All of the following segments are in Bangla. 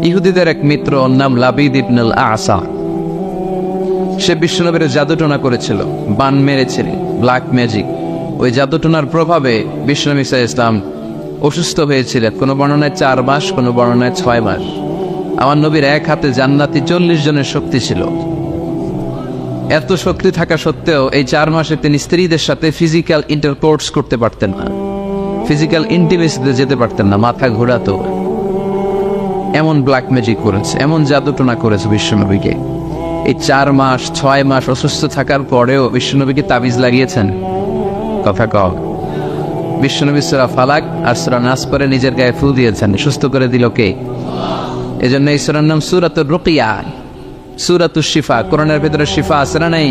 ইহুদিদের এক মিত্র, ওর নাম লাবিদ ইবনুল আসা। সে বিশ্বনবীর জাদুটোনা করেছিল, বান মেরেছিল, ব্ল্যাক ম্যাজিক। ওই জাদুটোনার প্রভাবে বিশ্বনবী সাল্লাল্লাহু আলাইহি ওয়াসাল্লাম অসুস্থ হয়েছিলেন। কোনো বর্ণনায় 4 মাস, কোনো বর্ণনায় 6 মাস। আমার নবীর এক হাতে জান্নাতি 40 জনের শক্তি ছিল। এত শক্তি থাকা সত্ত্বেও এই 4 মাসে তিনি স্ত্রীদের সাথে ফিজিক্যাল ইন্টারকোর্স করতে পারতেন না, ফিজিক্যাল ইন্টিমেসিতে যেতে পারতেন না, মাথা ঘোরাতো। এমন ব্ল্যাক ম্যাজিক করেছে, এমন জাদুটোনা করেছে বিশ্বনবীকে। এই 4 মাস 6 মাস অসুস্থ থাকার পরেও বিশ্বনবীকে তাবিজ লাগিয়েছেন। কথা কও। বিশ্বনবী সূরা ফালাক আর সূরা নাস পরে নিজের গায়ে ফু দিয়েছেন, সুস্থ করে দিল কে? এজন্য এই সূরার নাম সূরাতুর রুকিয়া, সূরাতুশ শিফা। কোরআনের ভিতরে শিফা আছে না নাই?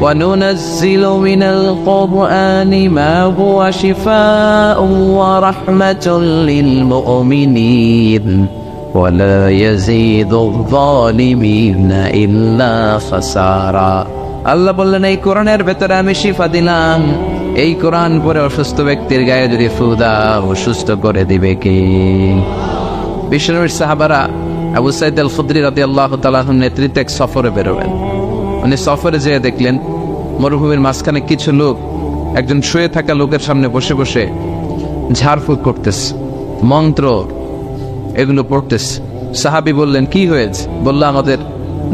ওয়া নুনাজ্জিলু মিনাল কুরআনি মা হুয়া শিফাউন ওয়া রাহমাতুল লিল মুমিনিন ওয়া লা ইয়াজিদুয যালিমিনা ইল্লা খাসারা। আল্লাহ বললেন, এই কোরআনের ভেতরে আমি শিফা দিলাম। এই কোরআন পরে অসুস্থ ব্যক্তির গায়ে যদি ফু দাও, সুস্থ করে দিবে কে? বিশ্বনবীর সাহাবারা আবু সাঈদ আল খুদরি রাদিয়াল্লাহু তাআলা আনহুর নেতৃত্বে এক সফরে বেরোবেন। উনি সফরে যেয়ে দেখলেন মরুভূমির মাঝখানে কিছু লোক একজন শুয়ে থাকা লোকের সামনে বসে বসে ঝাড়ফুঁক করতেছে, মন্ত্র এগুলো পড়তেছে। সাহাবী বললেন, কি হয়েছে? বলল, আমাদের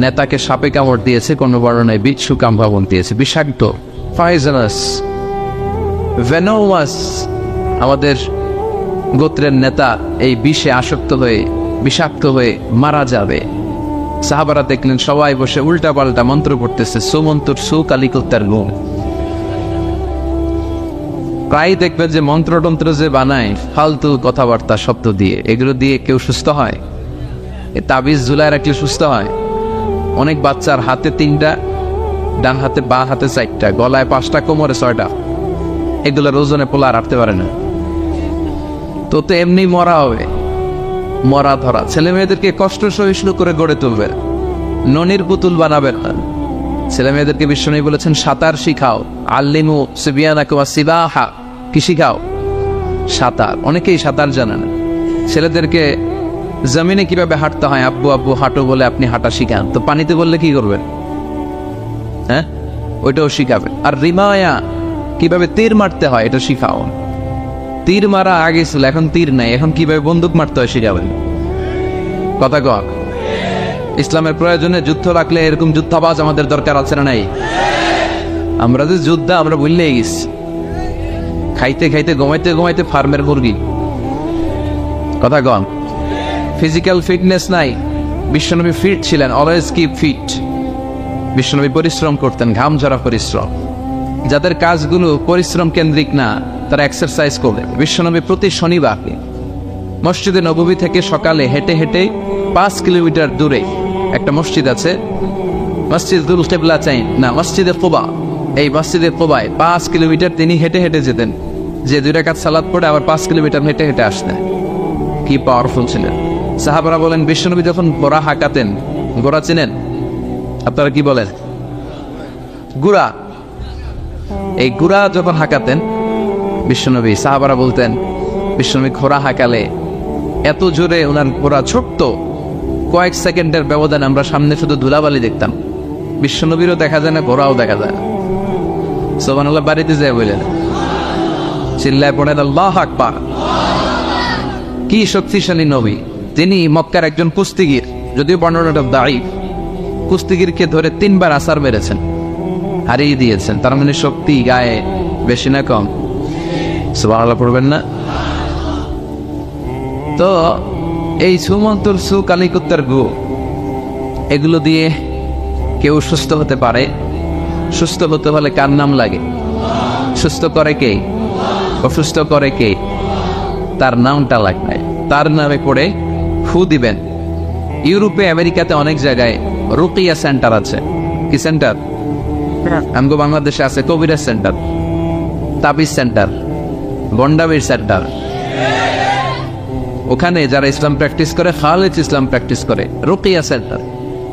নেতাকে সাপে কামড় দিয়েছে, কোনো বর্ণনায় বিচ্ছু কামড় দিয়েছে, বিষাক্ত, পয়জনাস, ভেনোমাস। আমাদের গোত্রের নেতা এই বিষে আসক্ত হয়ে বিষাক্ত হয়ে মারা যাবে। সাহাবারা দেখলেন সবাই বসে উল্টা পাল্টা মন্ত্র পড়তেছে, সুমন্তর সু কালিকুত্তার গুণ। প্রায় দেখবেন যে মন্ত্রতন্ত্র যে বানায় ফালতু কথাবার্তা শব্দ দিয়ে, এগুলো দিয়ে কেউ সুস্থ হয়? এ তাবিজ ঝুলায় রাখলে সুস্থ হয়? অনেক বাচ্চার হাতে 3টা, ডান হাতে বাঁ হাতে 4টা, গলায় 5টা, কোমরে 6টা। এগুলোর ওজনে পোলা রাখতে পারে না। তো এমনি মরা হবে, মরা ধরা। ছেলে মেয়েদেরকে কষ্ট সহিষ্ণু করে গড়ে তুলবে, ননির পুতুল বানাবেন না। ছেলে মেয়েদেরকে বিশ্বনবী বলেছেন, সাঁতার শিখাও, আল্লিমু সিবিয়ানাকুম সিবাহা। কি শিখাও? সাঁতার। অনেকেই সাঁতার জানে না। ছেলেদেরকে জমিনে কিভাবে হাঁটতে হয়, আব্বু আব্বু হাঁটো বলে আপনি হাঁটা শিখান, তো পানিতে বললে কি করবেন? হ্যাঁ, ওইটাও শিখাবেন। আর রিমায়া, কিভাবে তীর মারতে হয়, এটা শিখাও। তীর মারা আগে ছিল, এখন তীর নাই, এখন কিভাবে বন্দুক মারতে হয় শিখাবেন। কথা কর। ইসলামের প্রয়োজনে যুদ্ধ রাখলে এরকম যুদ্ধাবাজ আমাদের দরকার আছে না নাই? আমরা যে যুদ্ধ আমরা ভুললেই গেছি, খাইতে খাইতে ঘুমাইতে ঘুমাইতে ফার্মের মুরগি। কথা কম। ফিজিক্যাল ফিটনেস নাই। বিশ্বনবী ফিট ছিলেন, অলওয়েজ কিপ ফিট। বিশ্বনবী পরিশ্রম করতেন, ঘাম ঝরা পরিশ্রম। যাদের কাজগুলো পরিশ্রম কেন্দ্রিক না, তারা এক্সারসাইজ করবে। বিশ্বনবী প্রতি শনিবার মসজিদে নববী থেকে সকালে হেঁটে হেঁটে 5 কিলোমিটার দূরে একটা মসজিদ আছে, মসজিদুল কিবলা চাইন না, মসজিদে কুবা। এই মসজিদে কুবায় 5 কিলোমিটার তিনি হেঁটে হেঁটে যেতেন, যে 2 রাকাত সালাত পড়ে আবার 5 কিলোমিটার হেঁটে হেঁটে আসতেন। কি পাওয়ারফুল ছিলেন। সাহাবারা বলেন, বিশ্বনবী যখন গোড়া হাঁকাতেন, গোড়া চিনেন আপনারা? কি বলেন? গুড়া। এই গুড়া যখন হাঁকাতেন বিশ্বনবী, সাহাবারা বলতেন বিশ্বনবী ঘোড়া হাঁকালে এত জোরে, ওনার ঘোড়া ছোট্ট, কয়েক সেকেন্ডের ব্যবধানে আমরা সামনে শুধু ধুলাবালি দেখতাম। বিশ্বনবীরও দেখা যায় না, ঘোড়াও দেখা যায় না। সুবহানাল্লাহ বাড়িতে যায় বলেন, চিল্লায় পড়েন আল্লাহু আকবার। কি শক্তিশালী নবী! তিনি মক্কার একজন কুস্তিগির, যদিও বর্ণনাটা দাঈফ, কুস্তিগিরকে ধরে 3 বার আছার মেরেছেন, হারিয়ে দিয়েছেন। তার মানে শক্তি গায়ে বেশি না কম? সুবহানাল্লাহ পড়বেন না? তো এই সুমন্তর সু কালিকুত্তার গু, এগুলো দিয়ে কেউ সুস্থ হতে পারে। সুস্থ হতে হলে কার নাম লাগে? সুস্থ করে কে? অসুস্থ করে কে? তার নামটা লাগবে। তার নামে পড়ে ফু দিবেন। ইউরোপে, আমেরিকাতে অনেক জায়গায় রুকিয়া সেন্টার আছে। কি সেন্টার? আমগো বাংলাদেশে আছে কবিরাজ সেন্টার, তাবিজ সেন্টার, বন্ডাবির সেন্টার। ওখানে যারা ইসলাম প্র্যাকটিস করে, খালেজ ইসলাম প্র্যাকটিস করে, রুকিয়া সেন্টার।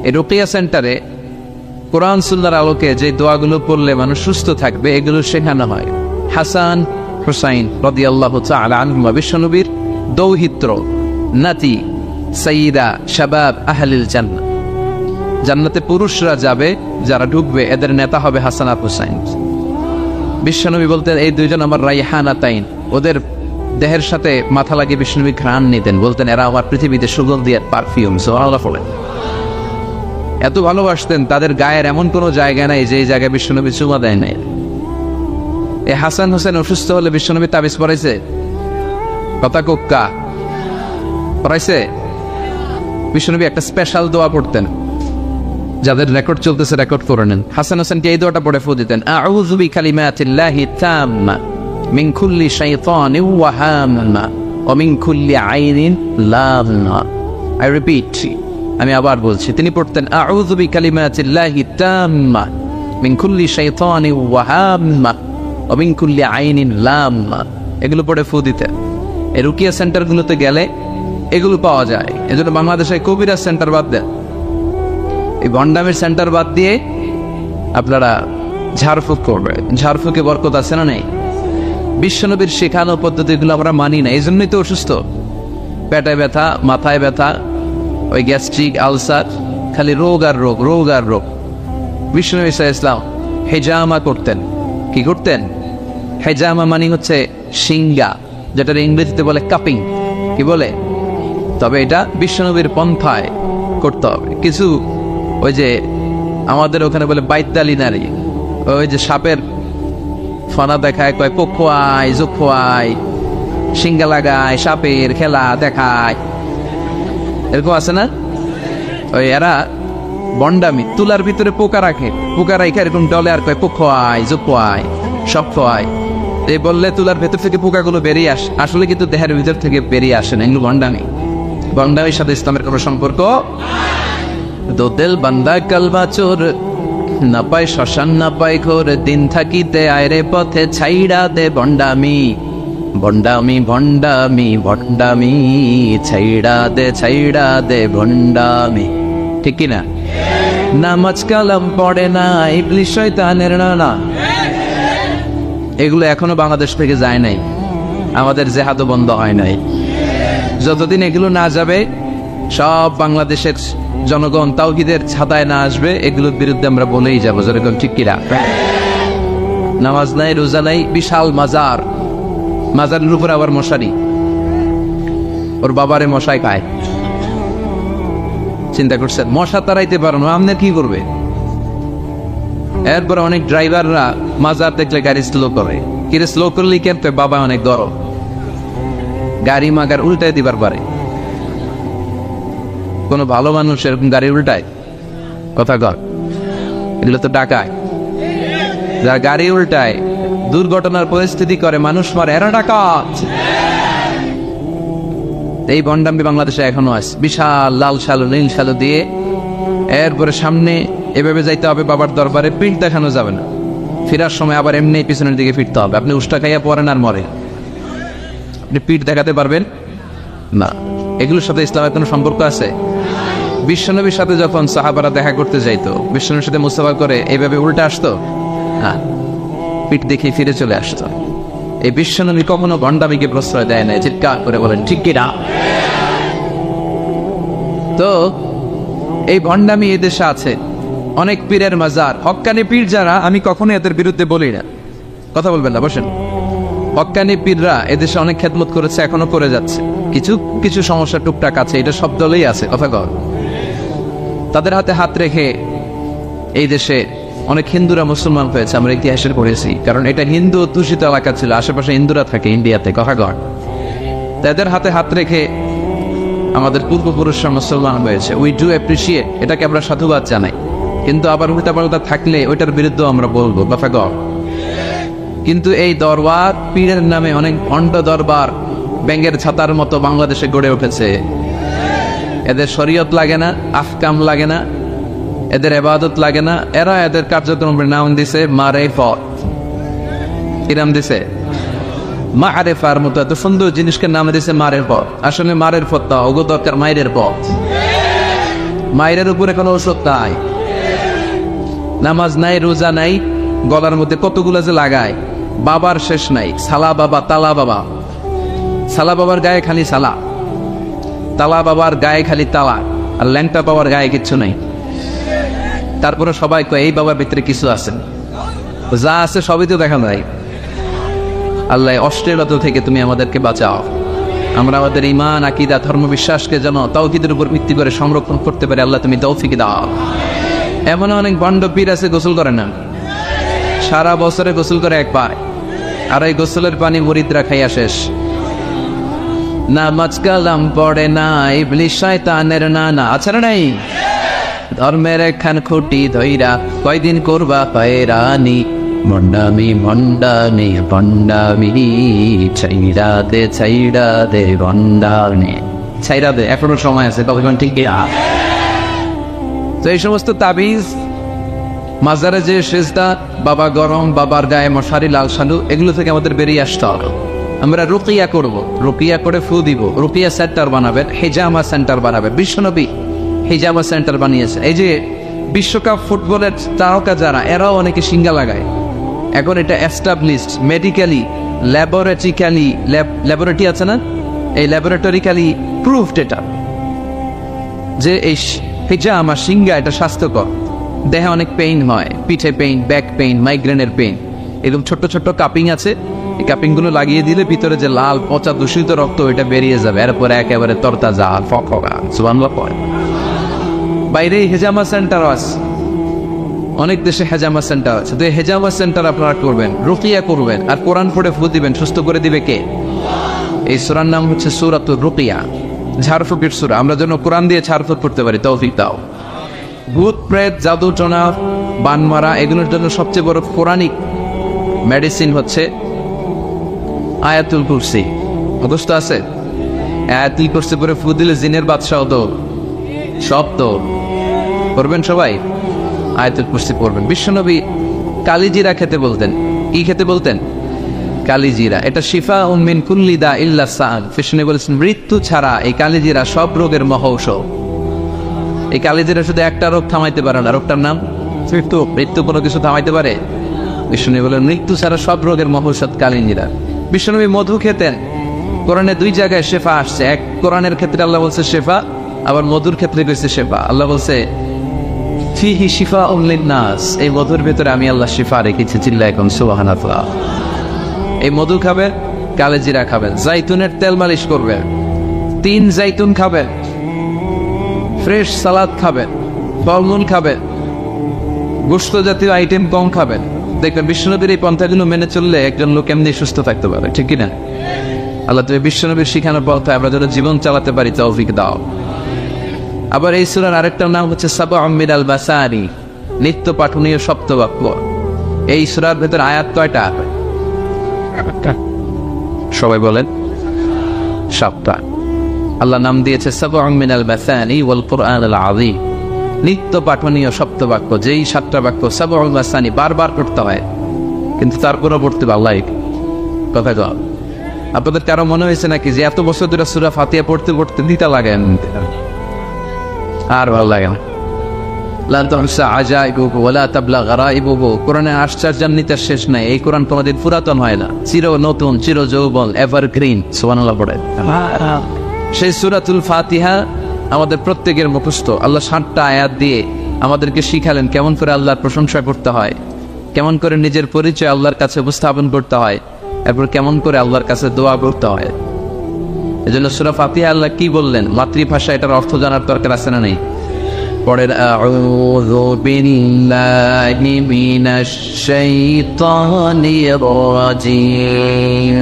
এই রুকিয়া সেন্টারে কোরআন সুন্নাহর আলোকে যে দোয়াগুলো পড়লে মানুষ সুস্থ থাকবে, এগুলো শেখানো হয়। হাসান হুসাইন রাদিয়াল্লাহু তাআলা আনহুমা, বিশ্বনবীর দৌহিত্র, নাতি, সাইয়্যিদা শাবাব আহলিল জান্নাহ, জান্নাতে পুরুষরা যাবে, যারা ঢুকবে এদের নেতা হবে হাসান আর হুসাইন। বিশ্বনবী বলতেন এই দুইজন আমার রাইহানাতাইন, ওদের দেহের সাথে মাথা লাগিয়ে বিশ্বনবী ঘ্রাণ নিতেন, বলতেন এরা আমার পৃথিবীতে সুগন্ধি আর পারফিউম। সুবহানাল্লাহ বলেন। এত ভালোবাসতেন, তাদের গায়ের এমন কোনো জায়গা নাই যে জায়গায় বিশ্বনবী চুমা দেয় নাই। এই হাসান হোসেন অসুস্থ হলে বিশ্বনবী তাবিজ পড়াইছে? কথা কোক্কা পড়াইছে? বিশ্বনবী একটা স্পেশাল দোয়া পড়তেন, যাদের রেকর্ড চলতেছে রেকর্ড করে নেন। হাসান হোসেনকে এই দোয়াটা পড়ে ফু দিতেন, আউযু বিকালিমাতিল্লাহি তাম্মা মিন কুল্লি শাইতানিন ওয়া হাম্মা ওয়া মিন কুল্লি আইনিন লাম্মা। আই রিপিট, আমি আবার বলছি। তিনি পড়তেন আউযু বিকালিমাতিল্লাহি তাম্মা মিন কুল্লি শাইতানিন ওয়া হাম্মা ওয়া মিন কুল্লি আইনিন লাম্মা। এগুলো পড়ে ফু দিতেন। এই রুকিয়া সেন্টারগুলোতে গেলে এগুলো পাওয়া যায়। এজন্য বাংলাদেশে কবিরাজ সেন্টার বাদ দেন, এই ভণ্ডামের সেন্টার বাদ দিয়ে আপনারা ঝাড়ফুঁক করবেন। ঝাড়ফুঁকে বরকত আছে না নেই? বিশ্বনবীর শেখানো পদ্ধতিগুলো আমরা মানি না, এই জন্যই তো অসুস্থ। পেটে ব্যথা, মাথায় ব্যথা, ওই গ্যাস্ট্রিক, আলসার, খালি রোগ আর রোগ, রোগ আর রোগ। বিশ্বনবী সাল্লাল্লাহু আলাইহি ওয়াসাল্লাম হেজামা করতেন। কি করতেন? হেজামা মানে হচ্ছে সিঙ্গা, যেটার ইংরেজিতে বলে কাপিং। কি বলে? তবে এটা বিশ্বনবীর পন্থায় করতে হবে। কিছু ওই যে আমাদের ওখানে বলে বাইতালি নারী, ওই যে সাপের ফানা দেখায়, কয় পক্ষোয়াই জোক্ষোয়াই, সিঙ্গা লাগায়, সাপের খেলা দেখায়, এরকম আছে না? ওই এরা বন্ডামি, তুলার ভিতরে পোকা রাখে, পোকা রাখে এরকম ডলে আর কয় পক্ষোয়াই জোক্ষোয়াই সব খোয়াই। এই বললে তুলার ভেতর থেকে পোকাগুলো বেরিয়ে আসে, আসলে কিন্তু দেহের ভিতর থেকে বেরিয়ে আসে না। এগুলো বন্ডামি। বন্ডামির সাথে ইসলামের কোনো সম্পর্ক। দো দিল বান্দা কালবা চোর, না পায় শ্মশান না পায় ঘোর, দিন থাকিতে আয়রে পথে ছাইড়া দে বন্ডামি, বন্ডামি ভন্ডামি ভন্ডামি, ছাইড়া দে ভন্ডামি। ঠিক কিনা? নামাজ কালাম পড়ে না, ইবলিস শয়তানের নানা। এগুলো এখনো বাংলাদেশ থেকে যায় নাই, আমাদের জেহাদও বন্ধ হয় নাই। যতদিন এগুলো না যাবে, সব বাংলাদেশের জনগণ তাওহীদের ছাতায় না আসবে, এগুলোর বিরুদ্ধে আমরা বলেই যাবো। যেরকম ঠিক কিনা? নামাজ নাই, রোজা নাই, বিশাল মাজার, মাজারের উপর আবার মশারি, ওর বাবারে মশাই খায়। চিন্তা করছেন? মশা তাড়াইতে পারো না, আপনার কি করবে? এরপর অনেক ড্রাইভাররা মাজার দেখলে গাড়ি স্লো করে। কিরে স্লো করলি কেন? বাবা অনেক গরম, গাড়ি মাগার উল্টাই দিবার পারে। কোন ভালো মানুষ এরকম গাড়ি উল্টায়? কথা কর, এগুলো তো ডাকায়। যারা গাড়ি উল্টায়, দুর্ঘটনার পরিস্থিতি করে, মানুষ মারে, এরা ডাকাত। এই বন্ডামি বাংলাদেশে এখনো আছে। বিশাল লাল শালু নীল শালু দিয়ে এরপরে সামনে এভাবে যাইতে হবে বাবার দরবারে, পিঠ দেখানো যাবে না। ফেরার সময় আবার এমনি পিছনের দিকে ফিরতে হবে। আপনি উষ্টা খাইয়া পড়েন আর মরে, আপনি পিঠ দেখাতে পারবেন না। এগুলোর সাথে ইসলামের কোনো সম্পর্ক আছে? বিশ্বনবীর সাথে যখন সাহাবারা দেখা করতে যাইতো, বিশ্বনবীর সাথে মুসাফা করে এইভাবে উল্টা আসতো, হ্যাঁ, পিঠ দেখে ফিরে চলে আসতো। এই বিশ্বনবী কখনো ভণ্ডামিকে প্রশ্রয় দেয় না। চিৎকার করে বলেন ঠিক কি না? তো এই ভণ্ডামি এই দেশে আছে, অনেক পীরের মাজার, হক্কানি পীর যারা, আমি কখনো এদের বিরুদ্ধে বলি না। কথা বলবেন না, বসেন। হক্কানি পীররা এদেশে অনেক খেদমত করেছে, এখনো করে যাচ্ছে। কিছু কিছু সমস্যা টুকটাক আছে, এটা সব দলেই আছে। কথা কর, তাদের হাতে হাত রেখে এই দেশে অনেক হিন্দুরা মুসলমান হয়েছে, আমরা ইতিহাসের পড়েছি। কারণ এটা হিন্দু দূষিত এলাকা ছিল, আশেপাশে হিন্দুরা থাকে ইন্ডিয়াতে। কথা কর, তাদের হাতে হাত রেখে আমাদের পূর্বপুরুষরা মুসলমান হয়েছে। উই ডু অ্যাপ্রিসিয়েট, এটাকে আমরা সাধুবাদ জানাই। কিন্তু আবার উল্টাপাল্টা থাকলে ওইটার বিরুদ্ধেও আমরা বলবো। কথা কর। কিন্তু এই দরবার পীরের নামে অনেক ভণ্ড দরবার ব্যাঙের ছাতার মতো বাংলাদেশে গড়ে উঠেছে। এদের শরীয়ত লাগে না, আহকাম লাগে না, এদের ইবাদত লাগে না। এরা এদের কার্যক্রমের নাম দিছে মারেফত। কি নাম দিছে? মারেফার মতো এত সুন্দর জিনিসকে নাম দিছে মারেফত। আসলে মারেফত না, ওগো দরকার মায়ের পথ। মায়ের উপরে কোনো ঔষধ নাই, নামাজ নাই, রোজা নাই, গলার মধ্যে কতগুলো যে লাগায়, বাবার শেষ নাই। সালা বাবা, তালা বাবা, সালা বাবার গায়ে খালি সালা, তালা বাবার গায়ে খালি তালা, আর ল্যাংটা বাবার গায়ে কিচ্ছু নেই। তারপরে সবাই কয় এই বাবার ভিতরে কিছু আছে, যা আছে সবই তো দেখা যায়। আল্লাহ অশ্লীলতা থেকে তুমি আমাদেরকে বাঁচাও। আমরা আমাদের ঈমান, আকীদা, ধর্ম বিশ্বাসকে যেন তাওহীদের উপর ভিত্তি করে সংরক্ষণ করতে পারে। আল্লাহ তুমি তৌফিক দাও। এমন অনেক বন্ড পীর আছে গোসল করে না, সারা বছরে গোসল করে একবার, আর এই গোসলের পানি মুরিদরা খাইয়া শেষ। নামাজ কালাম পড়ে না, ইবলিস শয়তানের নানা, আছে না নাই? ধর্মের একখান খুঁটি ধইরা কয়দিন করবা হয়রানি, ভণ্ডামি ভণ্ডামি ভণ্ডামি, ছাইরা দে ভণ্ডামি, ছাইরা দে, এখনো সময় আছে, কখন ঠিক না? তো এই সমস্ত তাবিজ, মাজারে যে সেজদা, বাবা গরম, বাবার গায়ে মশারি, লাল সালু, এগুলো থেকে আমাদের বেরিয়ে আসতে হবে। আমরা রুকিয়া করব, রুকিয়া করে ফু দিব, রুকিয়া সেন্টার বানাবেন, হিজামা সেন্টার বানাবেন। বিশ্বনবী হিজামা সেন্টার বানিয়েছে। এই যে বিশ্বকাপ ফুটবলের তারকা যারা, এরাও অনেকে সিঙ্গা লাগায়। এখন এটা এস্টাবলিশড মেডিকেলি, ল্যাবরেটরি আছে না, এই ল্যাবরেটরিক্যালি প্রুভড এটা, যে এই হিজামা সিঙ্গা এটা স্বাস্থ্যকর। দেহে অনেক পেইন হয়, পিঠে পেইন, ব্যাক পেইন, মাইগ্রেনের পেইন, এরকম ছোট্ট ছোট্ট কাপিং আছে, এই কাপিংগুলো লাগিয়ে দিলে ভিতরে যে লাল পচা দূষিত রক্ত ওইটা বেরিয়ে যাবে, এরপরে একেবারে তরতাজা ফকফকা সুবহানাল্লাহ পড়ে। বাইরে হেজামা সেন্টার আছে, অনেক দেশে হেজামা সেন্টার আছে। তো হেজামা সেন্টার আপনারা করবেন, রুকিয়া করবেন, আর কোরআন পড়ে ফু দিবেন, সুস্থ করে দিবে কে? এই সূরার নাম হচ্ছে সূরাতুর রুকিয়া, ঝাড়ফুঁকের সূরা। আমরা যেন কোরআন দিয়ে ঝাড়ফুঁক করতে পারি, তৌফিক দাও। ভূত প্রেত, জাদু টোনা, বান মারা, এগুলোর জন্য সবচেয়ে বড় কোরআনিক মেডিসিন হচ্ছে আয়াতুল কুরসি। মুখস্থ আছে? আয়াতুল কুরসি পরে ফু দিলে জিনের বাদশাহ তো সব তো করবেন সবাই, আয়াতুল কুরসি পড়বেন। বিশ্বনবী কালিজিরা খেতে বলতেন। কি খেতে বলতেন? কালিজিরা। এটা শিফা মিন কুল্লি দা ইল্লা সান। বিশ্বনবী বলেছেন মৃত্যু ছাড়া এই কালিজিরা সব রোগের মহৌষধ। এই কালিজিরা শুধু একটা রোগ থামাইতে পারে না, রোগটার নাম মৃত্যু। মৃত্যু কোনো কিছু থামাইতে পারে? বিশ্বনবী বলেন মৃত্যু ছাড়া সব রোগের মহৌষধ কালিজিরা। বিশ্বনবী মধু খেতেন। কোরআনে দুই জায়গায় শেফা আসছে, এক কোরআনের ক্ষেত্রে আল্লাহ বলছে শেফা, আবার মধুর ক্ষেত্রে কইছে শেফা। আল্লাহ বলছে ফিহি শিফাউন লিন-নাস, এই মধুর ভেতরে আমি আল্লাহ শিফা রেখেছি। চিল্লায় এখন সুবহানাল্লাহ। এই মধু খাবেন, কালিজিরা খাবেন, জাইতুনের তেল মালিশ করবেন, 3 জাইতুন খাবেন, ফ্রেশ সালাদ খাবেন, ফলমূল খাবেন, গোশত জাতীয় আইটেম কম খাবেন। দেখবেন বিশ্বনবীর এই পন্থাগুলো মেনে চললে একজন লোক এমনি সুস্থ থাকতে পারে, ঠিক কিনা? আল্লাহ তুমি বিশ্বনবীর শিখানোর পথে আমরা যেন জীবন চালাতে পারি, তৌফিক দাও। আবার এই সূরার আরেকটা নাম হচ্ছে সাবউম মিনাল মাসানি, নিত্য পাঠনীয় সপ্তবাক্য। এই সূরার ভেতর আয়াত কয়টা? সবাই বলেন 7টা। আল্লাহ নাম দিয়েছে সাবউম মিনাল মাসানি ওয়াল কুরআনুল আযীম, নিত্য পাঠনীয় সপ্তবাক্য। যেই 7টা বাক্য সাবউল মাসানি বারবার পড়তে হয়, কিন্তু তারপরও পড়তে আল্লাহ কথা জবাব। আপনাদের কারো মনে হয়েছে নাকি যে এত বছর ধরে সূরা ফাতিহা পড়তে পড়তে দিতা লাগে আর ভালো লাগে না? লা তুহসা আজাইবুহু ওয়া লা তাবলা গারাইবুহু। কোরআনের আশ্চর্যান্বিতার শেষ নাই। এই কোরআন কোনদিন পুরাতন হয় না, চির নতুন, চির যৌবন, এভারগ্রিন। সুবহানাল্লাহ পড়ে। সেই সূরাতুল ফাতিহা আমাদের প্রত্যেকের মুখস্থ। আল্লাহ 7টা আয়াত দিয়ে আমাদেরকে শিখালেন কেমন করে আল্লাহর প্রশংসা করতে হয়, কেমন করে নিজের পরিচয় আল্লাহর কাছে উপস্থাপন করতে হয়, এরপর কেমন করে আল্লাহর কাছে দোয়া করতে হয়। এজন্য সূরা ফাতিহা আল্লাহ কি বললেন, মাতৃভাষা এটার অর্থ জানার দরকার আছে না নেই? পড়েন আউযু বিল্লাহি মিনাশ শাইতানির রাজিম,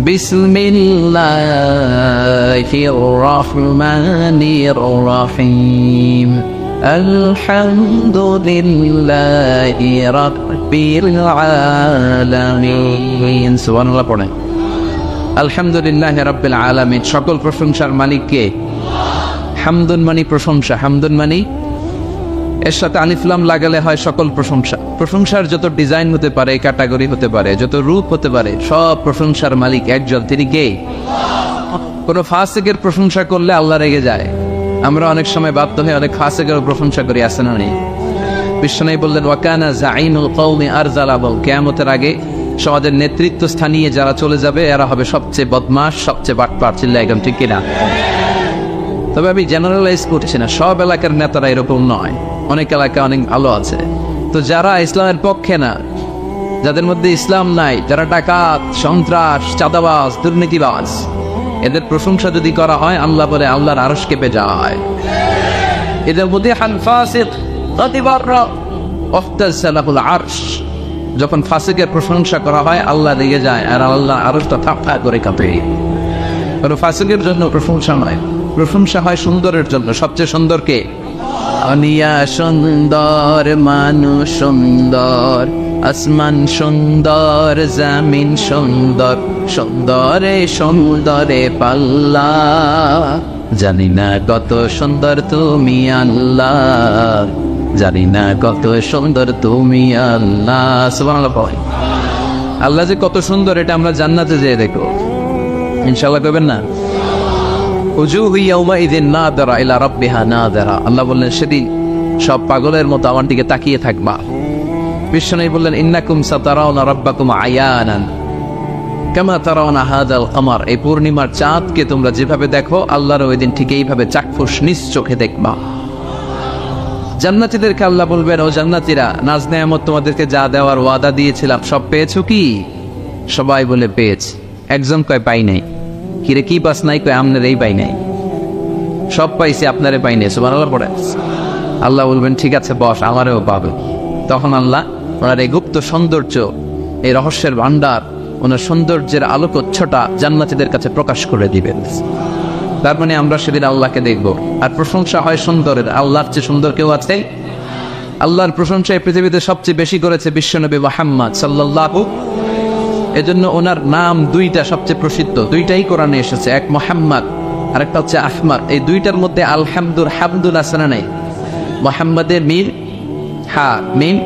বিসমিল্লাহির রহমানির রহিম, আলহামদুলিল্লাহি রাব্বিল আলামিন। সুবহানাল্লাহ পড়েন। আলহামদুলিল্লাহি রাব্বিল আলামিন, সকল প্রশংসার মালিক কে? হামদুন মানি প্রশংসা, হামদুন মানি এর সাথে আলিফ লাম লাগালে হয় সকল প্রশংসা। প্রশংসার যত ডিজাইন হতে পারে, ক্যাটাগরি হতে পারে, যত রূপ হতে পারে, সব প্রশংসার মালিক একজন, তিনি কে? কোন ফাসিকের প্রশংসা করলে আল্লাহ রেগে যায়। আমরা অনেক সময় বাধ্য হয়ে অনেক ফাসিকের প্রশংসা করি, আছে না নেই? বিশ্বনবী বললেন ওয়াকানা যাইনুল কওমি আরজালাবুল, কিয়ামতের আগে সমাজের নেতৃত্ব স্থানীয় যারা চলে যাবে এরা হবে সবচেয়ে বদমাশ, সবচেয়ে বাটপার। চিল্লায় একদম ঠিক কিনা? তবে আমি জেনারেলাইজ করছি না, সব এলাকার নেতারা এরকম নয়, অনেক এলাকা অনেক ভালো আছে। তো যারা ইসলামের পক্ষে না, যাদের মধ্যে ইসলাম নাই, যারা ডাকাত, সন্ত্রাস, চাঁদাবাজ, দুর্নীতিবাজ, এদের প্রশংসা যদি করা হয় আল্লাহ বলে আল্লাহর আরশ কেঁপে যায়। এদের মধ্যে আরশ, যখন ফাসিকের প্রশংসা করা হয় আল্লাহ রেগে যায় আর আল্লাহ আরশটা থাপথা করে কাঁপে। কোনো ফাসিকের জন্য প্রশংসা নয়, প্রশংসা হয় সুন্দরের জন্য। সবচেয়ে সুন্দর কে? অনিয়া সুন্দর, মানুষ সুন্দর, আসমান সুন্দর, জামিন সুন্দর, সুন্দরে সুন্দরে পাল্লা, জানি না কত সুন্দর তুমি আল্লাহ, জানি না কত সুন্দর তুমি আল্লাহ। সুবহানাল্লাহ। আল্লাহ যে কত সুন্দর এটা আমরা জান্নাতে যেয়ে দেখো, ইনশাআল্লাহ করবেন না? উজুহু ইয়াউমাইযিন নাযিরা ইলা রাব্বিহা নাযিরা। আল্লাহ বললেন সেদিন সব পাগলের মতো আমার দিকে তাকিয়ে থাকবা। বিশ্বনবী বললেন ইন্নাকুম সাতারাউনা রাব্বাকুম আয়ানান কামা তারাউনা হাযাল কমার। এই পূর্ণিমার চাঁদকে তোমরা যেভাবে দেখো আল্লাহর ওই দিন ঠিক এইভাবে চাক্ষুষ নিজ চোখে দেখবা। জান্নাতীদেরকে আল্লাহ বলবেন, ও জান্নাতীরা, নাজ নেয়ামত তোমাদেরকে যা দেওয়ার ওয়াদা দিয়েছিলাম সব পেয়েছো কি? সবাই বলে পেয়েছে। একজন কয় পাই নাই। কিরে কি পাস নাই? কয় আমনের এই পাই নাই। সব পাইছি, আপনারে পাই নাই। সুবহানাল্লাহ পড়ে আল্লাহ বলবেন ঠিক আছে বস, আমারেও পাবে। তখন আল্লাহ ওনার এই গুপ্ত সৌন্দর্য, এই রহস্যের ভান্ডার, ওনার সৌন্দর্যের আলোকচ্ছটা জান্নাতীদের কাছে প্রকাশ করে দিবেন। তার মানে আমরা সেদিন আল্লাহকে দেখব। আর প্রশংসা হয় সুন্দরের। আল্লাহর চেয়ে সুন্দর কেউ আছে? আল্লাহর প্রশংসা এই পৃথিবীতে সবচেয়ে বেশি করেছে বিশ্বনবী মুহাম্মদ সাল্লাল্লাহু। এজন্য ওনার নাম দুইটা সবচেয়ে প্রসিদ্ধ, দুইটাই কোরআনে এসেছে। এক মুহাম্মদ, আরেকটা হচ্ছে আহমদ। এই দুইটার মধ্যে আলহামদুল হামদুল আছে না নাই? মুহাম্মাদের মিম হা মিম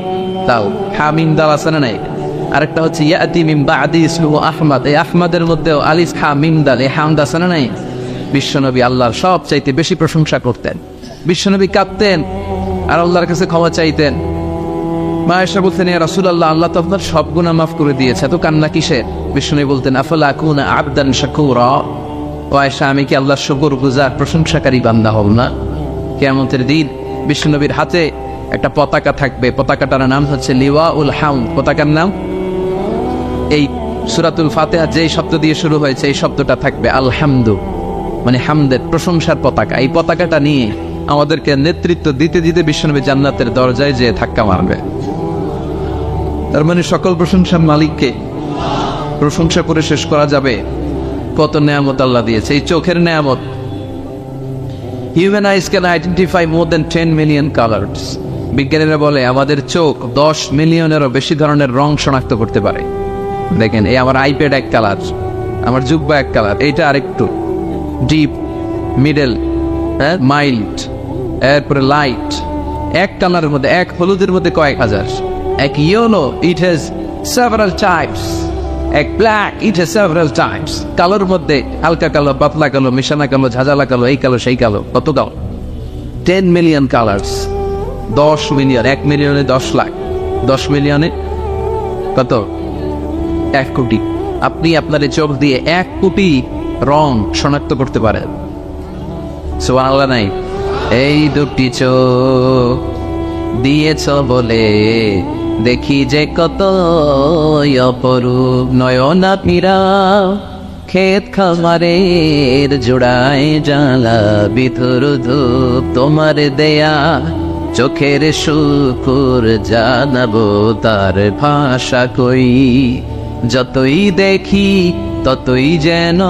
দাল, হা মিম দাল আছে না নাই? আরেকটা হচ্ছে ইয়াতি মিন বাদি ইসমুহু আহমদ। এই আহমদের মধ্যেও আলিফ হা মিম দাল, এই হামদ আছে না নাই? বিশ্বনবী আল্লাহর সব চাইতে বেশি প্রশংসা করতেন। বিশ্বনবী কাঁদতেন আর আল্লাহর কাছে ক্ষমা চাইতেন। মা আয়েশা বলতেন, ইয়া রাসূলুল্লাহ, আল্লাহ তো আপনার সব গুনাহ মাফ করে দিয়েছে, এত কান্না কিসের? বিশ্বনবী বলতেন, আফালা আকুনা আবদান শাকুরা। ও আয়েশা, আমি কি আল্লাহর শুকরগুজার প্রশংসাকারী বান্দা হব না? কিয়ামতের দিন বিশ্বনবীর হাতে একটা পতাকা থাকবে, পতাকাটার নাম হচ্ছে লিওয়াউল হামদ। পতাকার নাম এই সূরাতুল ফাতিহা যেই শব্দ দিয়ে শুরু হয়েছে এই শব্দটা থাকবে, আলহামদু মানে হামদের, প্রশংসার পতাকা। এই পতাকাটা নিয়ে আমাদেরকে নেতৃত্ব দিতে দিতে বিশ্বনবী জান্নাতের দরজায় যেয়ে ধাক্কা মারবে। তার মানে সকল প্রশংসার মালিককে প্রশংসা করে শেষ করা যাবে। কত নেয়ামত আল্লাহ দিয়েছে। এই চোখের নেয়ামত। Human ice can identify more than 10 million colours. বিজ্ঞানীরা বলে আমাদের চোখ 10 মিলিয়নেরও বেশি ধরনের রং শনাক্ত করতে পারে। দেখেন, এই আমার আইপ্যাড এক কালার, আমার জুব্বা এক কালার, এইটা আরেকটু ডিপ, মিডল, মাইল্ড, এরপরে লাইট। এক কালারের মধ্যে, এক হলুদের মধ্যে কয়েক হাজার। এক yellow, it has several types. এক black, it has several types. কালোর মধ্যে হালকা কালো, পাতলা কালো, মিশানা কালো, ঝাঁঝালা কালো, এই কালো সেই কালো। কত কালো? 10 মিলিয়ন কালার্স। 10 মিলিয়ন, 1 মিলিয়নে 10 লাখ, 10 মিলিয়নে কত? 1 কোটি। আপনি আপনার চোখ দিয়ে 1 কোটি রং শনাক্ত করতে পারেন। সুবহানাল্লাহ নাই? এই দুটি চোখ দিয়েছ বলে দেখি যে কত অপরূপ, নয়না পীরা ক্ষেত খামারের জোড়ায় জ্বালা বিধুর ধূপ, তোমার দেয়া চোখের শুকুর জানাবো তার ভাষা কই, যতই দেখি ততই যেন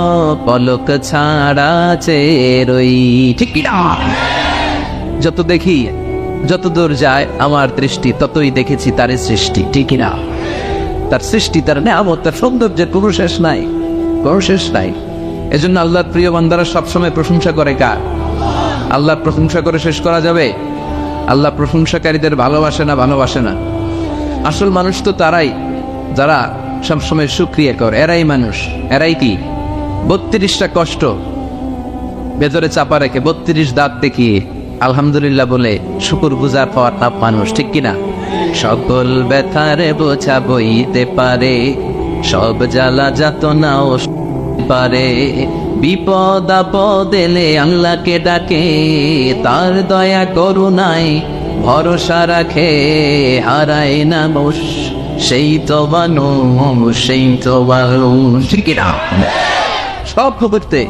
পলক ছাড়া চেরই। ঠিক না? যত দেখি, যত দূর যায় আমার দৃষ্টি, ততই দেখেছি তার সৃষ্টি। ঠিক না? তার সৃষ্টি, তার নেয়ামত, তার সৌন্দর্যের কোনো শেষ নাই, কোনো শেষ নাই। এজন্য আল্লাহর প্রিয় বান্দারা সবসময় প্রশংসা করে কার? আল্লাহর প্রশংসা করে শেষ করা যাবে? আল্লাহ প্রশংসাকারীদের ভালোবাসে না? ভালোবাসে না। আসল মানুষ তো তারাই যারা সবসময় শুকরিয়া করে। এরাই মানুষ। এরাই কি 32টা কষ্ট ভেতরে চাপা রেখে 32 দাঁত দেখিয়ে আলহামদুলিল্লাহ বলে শুকুর গুজার হওয়ার নাম মানুষ। ঠিক কিনা? সকল ব্যথারে বোঝা বইতে পারে, সব জ্বালা যাতনাও পারে, বিপদ আপদ এলে আল্লাহকে ডাকে, তার দয়া করুণায় ভরসা রাখে, হারায় না বস সেই তো মানুষ, সেই তো মানুষ। ঠিক না? সব খবরতে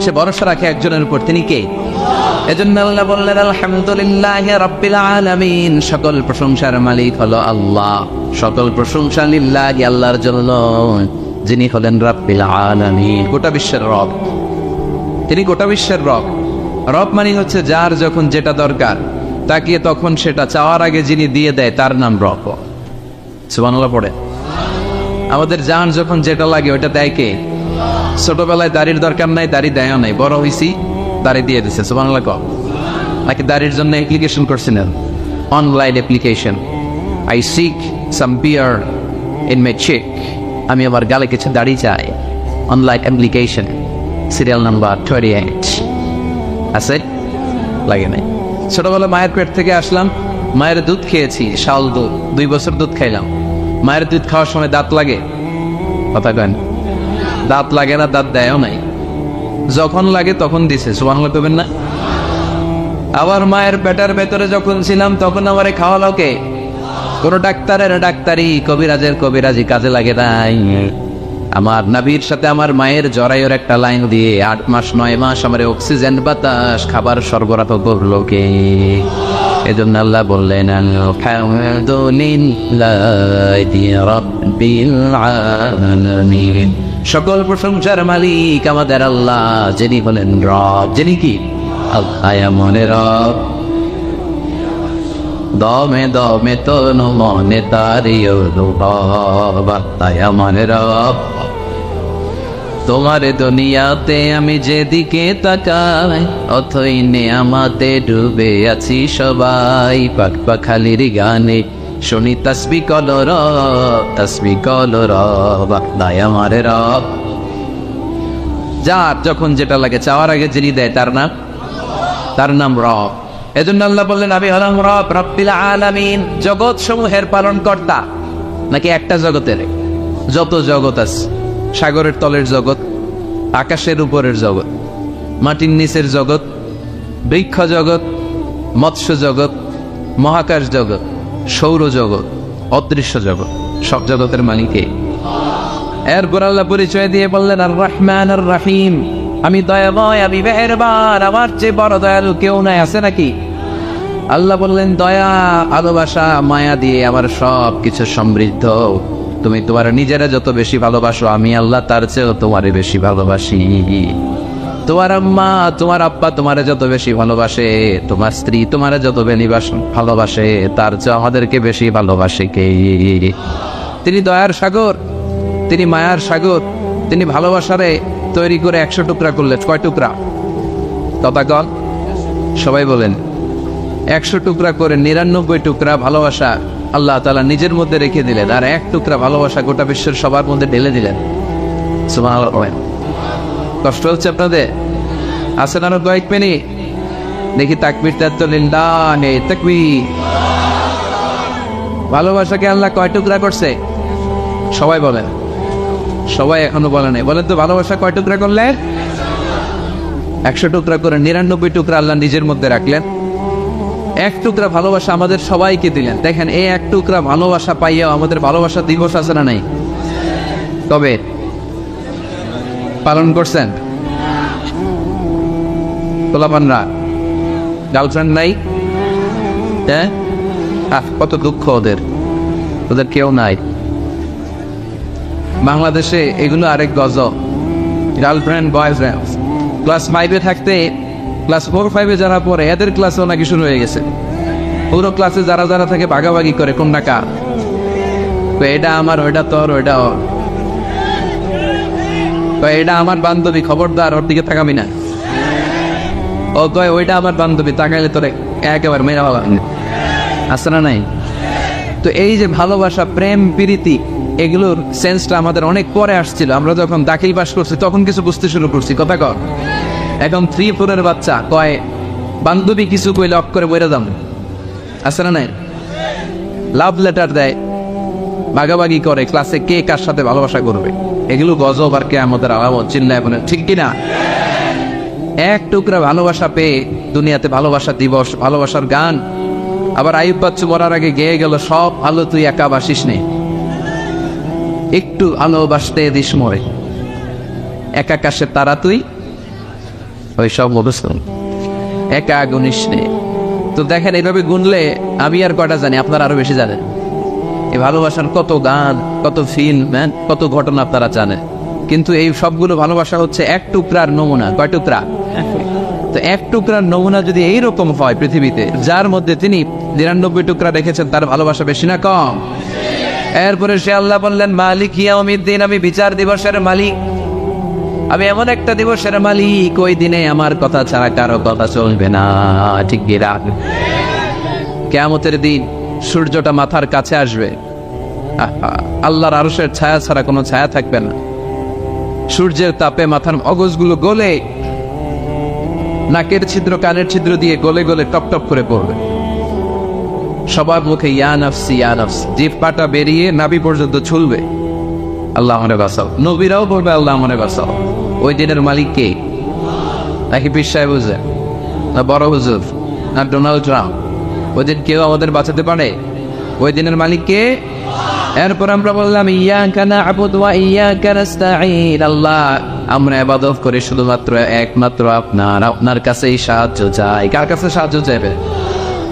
সে ভরসা রাখে একজনের উপর, তিনি কে? এজন্য আল্লাহ বললেন আলহামদুলিল্লাহি রাব্বিল আলামিন, সকল প্রশংসার মালিক হলো আল্লাহ, সকল প্রশংসা লিল্লাহি, আল্লাহর জন্য, যিনি হলেন রাব্বিল আলামিন, গোটা বিশ্বের রব। তিনি গোটা বিশ্বের রব। রব মানে হচ্ছে যার যখন যেটা দরকার তাকে তখন সেটা চাওয়ার আগে যিনি দিয়ে দেয় তার নাম রব। সুবহানাল্লাহ পড়ে। আমাদের জান যখন যেটা লাগে ওটা দেয় কে? ছোটবেলায় দাড়ির দরকার নাই, দাড়ি দেয় নাই, বড় হইছি দাড়ি দিয়ে দিছে। সুবহানাল্লাহ কও। নাকি দাড়ির জন্য অ্যাপ্লিকেশন করছিলেন, online application, I seek some beard in my cheek, আমি আমার গালে কিছু দাড়ি চাই, অনলাইন অ্যাপ্লিকেশন, সিরিয়াল নাম্বার 28 আছে, লাগে নাই। ছোটবেলায় মায়ের পেট থেকে আসলাম, মায়ের দুধ খেয়েছি, শাল দুধ, 2 বছর দুধ খাইলাম। মায়ের দুধ খাওয়ার সময় দাঁত লাগে? কথা কেন? দাঁত লাগে না, দাঁত দেয়ও নাই, যখন লাগে তখন দিছে। সুবহানাল্লাহ কইবেন না? আবার মায়ের পেটের ভেতরে যখন ছিলাম তখন আমারে খাওয়ালো কে? কোন ডাক্তারের ডাক্তারি, কবিরাজের কবিরাজি কাজে লাগে নাই। আমার নবীর সাথে আমার মায়ের জরায়ুর একটা লাইন দিয়ে 8 মাস 9 মাস আমার অক্সিজেন বাতাস খাবার সরবরাহ করলো কে? এজন্য আল্লাহ বললেন আলহামদুলিল্লাহি রাব্বিল আলামিন, সকল প্রশংসার মালিক আমাদের আল্লাহ, যিনি হলেন রব, যিনি কি? আল্লাহ মনে রব, দমে দমে তনু মনে তারি মনে রব। তোমার দুনিয়াতে আমি যেদিকে তাকাই, অথই নেয়ামতে ডুবে আছি সবাই, পাক পাখালির গানে শুনি তাসবিহ কল রব, তাসবিহ কল রব, আল্লাহ আমার রব। যার যখন যেটা লাগে চাওয়ার আগে যিনি দেয় তার নাম রব। এজন্য আল্লাহ বললেন আমি হলাম রব, রব্বিল আলামিন, জগৎ সমূহের পালন কর্তা। নাকি একটা জগতের? যত জগৎ আছে, সাগরের তলের জগৎ, আকাশের উপরের জগৎ, মাটির নিচের জগৎ, বৃক্ষ জগৎ, মৎস্য জগৎ, মহাকাশ জগৎ, সৌর জগৎ, অদৃশ্য জগৎ, সব জগতের মালিকে। এরপর আল্লাহ পরিচয় দিয়ে বললেন আর রহমান আর রহিম, আমি দয়াময়, আমি মেহেরবান, আমার চেয়ে বড় দয়ালু কেউ নাই, আছে নাকি? আল্লাহ বললেন দয়া, ভালোবাসা, মায়া দিয়ে আমার সব কিছু সমৃদ্ধ। তুমি তোমার নিজেরা যত বেশি ভালোবাসো, আমি আল্লাহ তার চেয়েও তোমারে বেশি ভালোবাসি। তোমার আম্মা তোমার আব্বা তোমারে যত বেশি ভালোবাসে, তোমার স্ত্রী তোমারে যত ভালোবাসে, তার চেয়ে আমাদেরকে বেশি ভালোবাসে কে? তিনি দয়ার সাগর, তিনি মায়ার সাগর, তিনি ভালোবাসারে তৈরি করে 100 টুকরা করলেন। কয় টুকরা? তথাকন সবাই বলেন। 100 টুকরা করে 99 টুকরা ভালোবাসা আল্লাহ তাআলা নিজের মধ্যে রেখে দিলেন, আর 1 টুকরা ভালোবাসা গোটা বিশ্বের সবার মধ্যে ঢেলে দিলেন। সুবহানাল্লাহ। কষ্ট হচ্ছে আপনাদের? আসেন আরো কয়েক মিনিট দেখি তাকবীর লিল্লাহ, তাকবীর। ভালোবাসাকে আল্লাহ কয় টুকরা করছে? সবাই বলেন। সবাই এখনো বলে নাই। বলেন তো ভালোবাসা কয় টুকরা করলেন? 100 টুকরা করে 99 টুকরা আল্লাহ নিজের মধ্যে রাখলেন। 1 টুকরা ভালোবাসা আমাদের সবাইকে দিলেন। দেখেন এই 1 টুকরা ভালোবাসা পাইয়াও আমাদের ভালোবাসা দিবস আছে না নাই? তবে পালন করছেন? তোলাপানরা গার্লফ্রেন্ড নাই? হ্যাঁ, কত দুঃখ ওদের কেউ নাই। বাংলাদেশে এগুলো আরেক গজব। গার্লফ্রেন্ড বয়ফ্রেন্ড ক্লাস 5-এ থাকতে ক্লাস 4-5-এ যারা পড়ে এদের ক্লাসেও নাকি শুরু হয়ে গেছে। পুরো ক্লাসে যারা যারা থাকে ভাগাভাগি করে কোনটা কার, এটা আমার, ওইটা তোর, ওইটা ওর, এটা আমার বান্ধবী, খবরদার ওর দিকে তাকাবি না। ও কয় ওইটা আমার বান্ধবী, তাকাইলে তোরে একেবারে মেরা ভালো আসে না নাই? তো এই যে ভালোবাসা, প্রেম, প্রীতি, এগুলোর সেন্সটা আমাদের অনেক পরে আসছিল। আমরা যখন দাখিল পাস করছি তখন কিছু বুঝতে শুরু করছি। কথা কর। এখন 3-4 বাচ্চা কয় বান্ধবী কিছু কইলে অফ করে বইরা দাম, আছে না নাই? লাভ লেটার দেয়, ভাগাভাগি করে ক্লাসে কে কার সাথে ভালোবাসা করবে। এগুলো গজব আর কে আমাদের আলামত। চিল্লায় বলেন ঠিক কিনা? এক টুকরা ভালোবাসা পেয়ে দুনিয়াতে ভালোবাসা দিবস, ভালোবাসার গান। আবার আইয়ুব বাচ্চু মরার আগে গেয়ে গেল, সব আলো তুই একা বাসিস নে, একটু আলো বাসতে দিস মরে, একা আকাশের তারা তুই ওই সব মধুসূন, একা গুনিস নে। তো দেখেন, এইভাবে গুনলে আমি আর কয়টা জানি, আপনারা আরো বেশি জানেন। এই ভালোবাসার কত গান, কত ফিল্ম, কত ঘটনা আপনারা জানেন। কিন্তু এই সবগুলো ভালোবাসা হচ্ছে এক টুকরার নমুনা। কয় টুকরা? তো এক টুকরার নমুনা যদি এইরকম হয় পৃথিবীতে, যার মধ্যে তিনি ৯৯ টুকরা রেখেছেন, তার ভালোবাসা বেশি না কম? এরপরে সে আল্লাহ বললেন, মালিক ইয়াউমিদ্দিন, আমি বিচার দিবসের মালিক, আমি এমন একটা দিবসের মালিক, ওই দিনে আমার কথা ছাড়া কারো কথা চলবে না। ঠিক কি রাখ? কিয়ামতের দিন সূর্যটা মাথার কাছে আসবে, আল্লাহর আরশের ছায়া ছাড়া কোনো ছায়া থাকবে না। সূর্যের তাপে মাথার মগজগুলো গলে, নাকের ছিদ্র কানের ছিদ্র দিয়ে গলে গলে টপ টপ করে পড়বে। সবার মুখে ইয়া নাফসি ইয়া নাফসি, জিভ পাটা বেরিয়ে নাভি পর্যন্ত ছুলবে, আল্লাহ আমারে বাঁচাও। নবীরাও বলবে আল্লাহ আমারে বাঁচাও। ওই দিনের মালিক কে? নাকি পীর সাহেব হুজুর, না বড় হুজুর, না ডোনাল্ড ট্রাম্প? ওই দিন কেউ আমাদের বাঁচাতে পারে? ওই দিনের মালিক কে? এরপর আমরা বললাম, ইয়াকা না'বুদু ওয়া ইয়াকা নাস্তাঈন, আল্লাহ আমরা ইবাদত করি শুধুমাত্র একমাত্র আপনার, আপনার কাছেই সাহায্য চাই। কার কাছে সাহায্য চাইবে?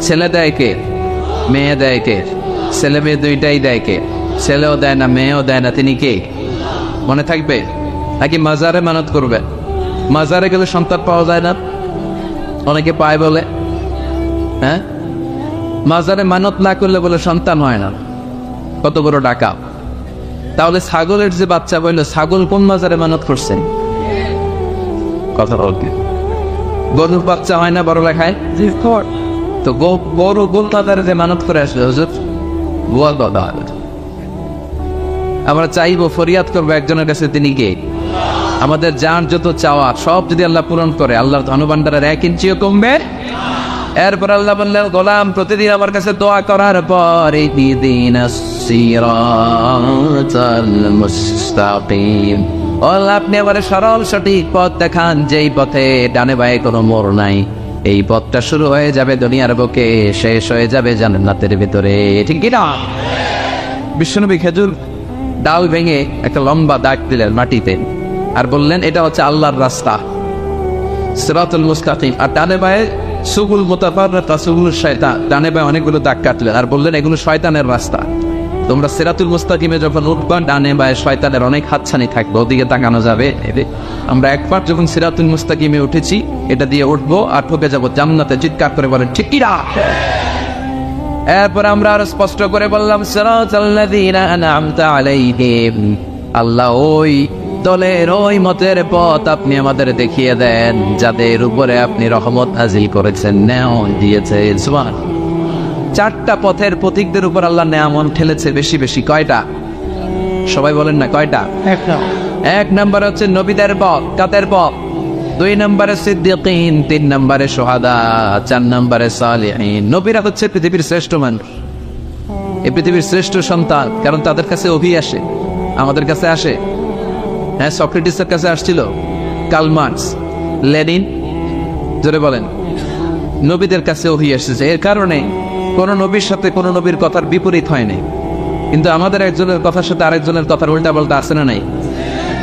ছেলে দেয় কে? মেয়ে দেয় কে? ছেলে মেয়ে দুইটাই দেয় কে? ছেলেও দেয় না, মেয়েও দেয় না, তিনি কে? মনে থাকবে? নাকি মাজারে মানত করবে? মাজারে গেলে সন্তান পাওয়া যায় না, অনেকে পায় বলে। হ্যাঁ, মাজারে মানত না করলে বলে সন্তান হয় না, কত বড় ডাকা। তাহলে ছাগলের যে বাচ্চা বললো, ছাগল কোন মাজারে মানত করছে? কথা বলতে গরুর বাচ্চা হয় না বড় লেখায়? তো গরু গোল মাজারে যে মানত করে আসবে হুজুর, গোয়াল বাবা। আমরা চাইবো, ফরিয়াদ করবো একজনের কাছে, তিনি কে? আমাদের যার যত চাওয়া সব যদি আল্লাহ পূরণ করে, আল্লাহর ধনভাণ্ডারের 1 ইঞ্চিও কমবে। এরপর আল্লাহ বললেন, গোলাম প্রতিদিন আমার কাছে দোয়া করার পর ইহদিনাস সিরাতাল মুস্তাকিম, আল্লাহ আপনি আমার সরল সঠিক পথ দেখান, যেই পথে ডানে বায়ে কোনো মোড় নাই। এই পথটা শুরু হয়ে যাবে দুনিয়ার বুকে, শেষ হয়ে যাবে জান্নাতের ভিতরে। ঠিক কি না? বিশ্বনবী খেজুর ডাল ভেঙে একটা লম্বা দাগ দিলেন মাটিতে, আর বললেন, এটা হচ্ছে আল্লাহর রাস্তা, সিরাতুল মুস্তাকিম। আর ডানে বায়ে সুবুল মুতাফাররিকা সুবুল শায়তান, ডানে বায়ে অনেকগুলো দাগ কাটলেন, আর বললেন এগুলো শয়তানের রাস্তা। তোমরা সিরাতুল মুস্তাকিমে যখন উঠবা, ডানে বায়ে শয়তানের অনেক হাতছানি থাকবে, ওদিকে তাকানো যাবে। আমরা একবার যখন সিরাতুল মুস্তাকিমে উঠেছি, এটা দিয়ে উঠবো আর ঠকে যাবো জান্নাতে। চিৎকার করে বলেন ঠিক কি না? এরপর আমরা আরো স্পষ্ট করে বললাম, সিরাতাল্লাযীনা আন'আমতা আলাইহিম, আল্লাহ ওই দলের ওই মতের পথ আপনি আমাদের দেখিয়ে দেন, যাদের উপরে আপনি রহমত নাজিল করেছেন, নেয়ামত দিয়েছেন। সুবহান। 4টা পথের পথিকদের উপর আল্লাহ নেয়ামত ঠেলেছে বেশি বেশি। কয়টা? সবাই বলেন না কয়টা? 1 নম্বর হচ্ছে নবীদের পথ। কাদের পথ? 2 নম্বরে সিদ্দিকিন, 3 নম্বরে শুহাদা, 4 নম্বরে সালিহিন। নবীরা হচ্ছে পৃথিবীর শ্রেষ্ঠ মানুষ, এই পৃথিবীর শ্রেষ্ঠ সন্তান, কারণ তাদের কাছে ওহী আসে, আমাদের কাছে আসে। হ্যাঁ, সক্রেটিসের কাছে আসছিল, কার্ল মার্কস, লেনিন, জোরে বলেন। নবীদের কাছে ওহী এসেছে, এর কারণে কোন নবীর সাথে কোন নবীর কথার বিপরীত হয়নি। কিন্তু আমাদের একজনের কথার সাথে আরেকজনের কথার উল্টা পাল্টা আছে না নাই?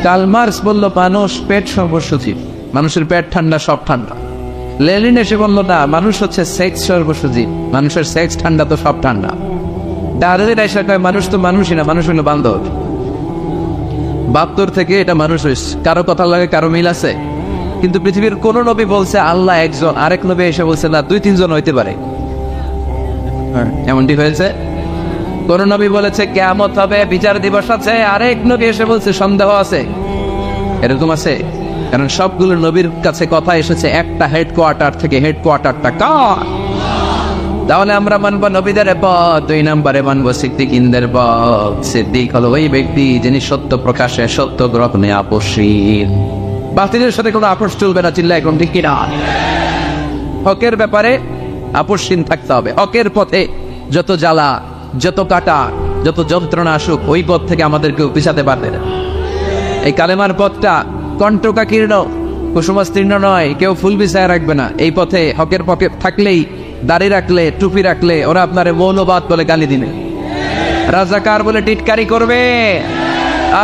কার্ল মার্কস বলল, মানুষ পেট সর্বস্ব জীব, মানুষের পেট ঠান্ডা সব ঠান্ডা। লেনিন এসে বলল, না, মানুষ হচ্ছে সেক্স সর্বস্ব জীব, মানুষের সেক্স ঠান্ডা তো সব ঠান্ডা। ডারউইন এসে কয়, মানুষ তো মানুষই না, মানুষ হলো বান্দর। 72 থেকে এটা মানুষ হয়েছে। কারো কথা লাগে কারো মিল আছে, কিন্তু পৃথিবীর কোন নবী বলছে আল্লাহ একজন, আরেক নবী এসে বলছে না 2-3 জন হইতে পারে। এমনটি হয়েছে? কোন নবী বলেছে কিয়ামত হবে, বিচার দিবস আছে, আরেক নবী এসে বলছে সন্দেহ আছে। এরকম আছে? কারণ সবগুলো নবীর কাছে কথা এসেছে একটা হেডকোয়ার্টার থেকে। হেডকোয়ার্টারটা কার? তাহলে আমরা মানবো নবীদের পথ। 2 নম্বরে মানবো সিদ্দিকিনদের পথ। সিদ্দিক হলো ওই ব্যক্তি যিনি সত্য প্রকাশে, সত্য গ্রহণে আপোষহীন। বাতিলের সাথে কোনো আপোষ চলবে না, চিল্লা এখন ঠিক কিনা? হকের ব্যাপারে আপোষহীন থাকতে হবে। হকের পথে যত জ্বালা, যত কাটা, যত যন্ত্রণা আসুক, ওই পথ থেকে আমাদেরকেও পিছাতে পারবে না। এই কালেমার পথটা কণ্টকাকীর্ণ, কুসুমাস্তীর্ণ নয়, কেউ ফুল বিছায় রাখবে না। এই পথে হকের পকেট থাকলেই, দাড়ি রাখলে, টুপি রাখলে ওরা আপনারে মৌলবাদ বলে গালি দিবে, রাজাকার বলে টিটকারি করবে,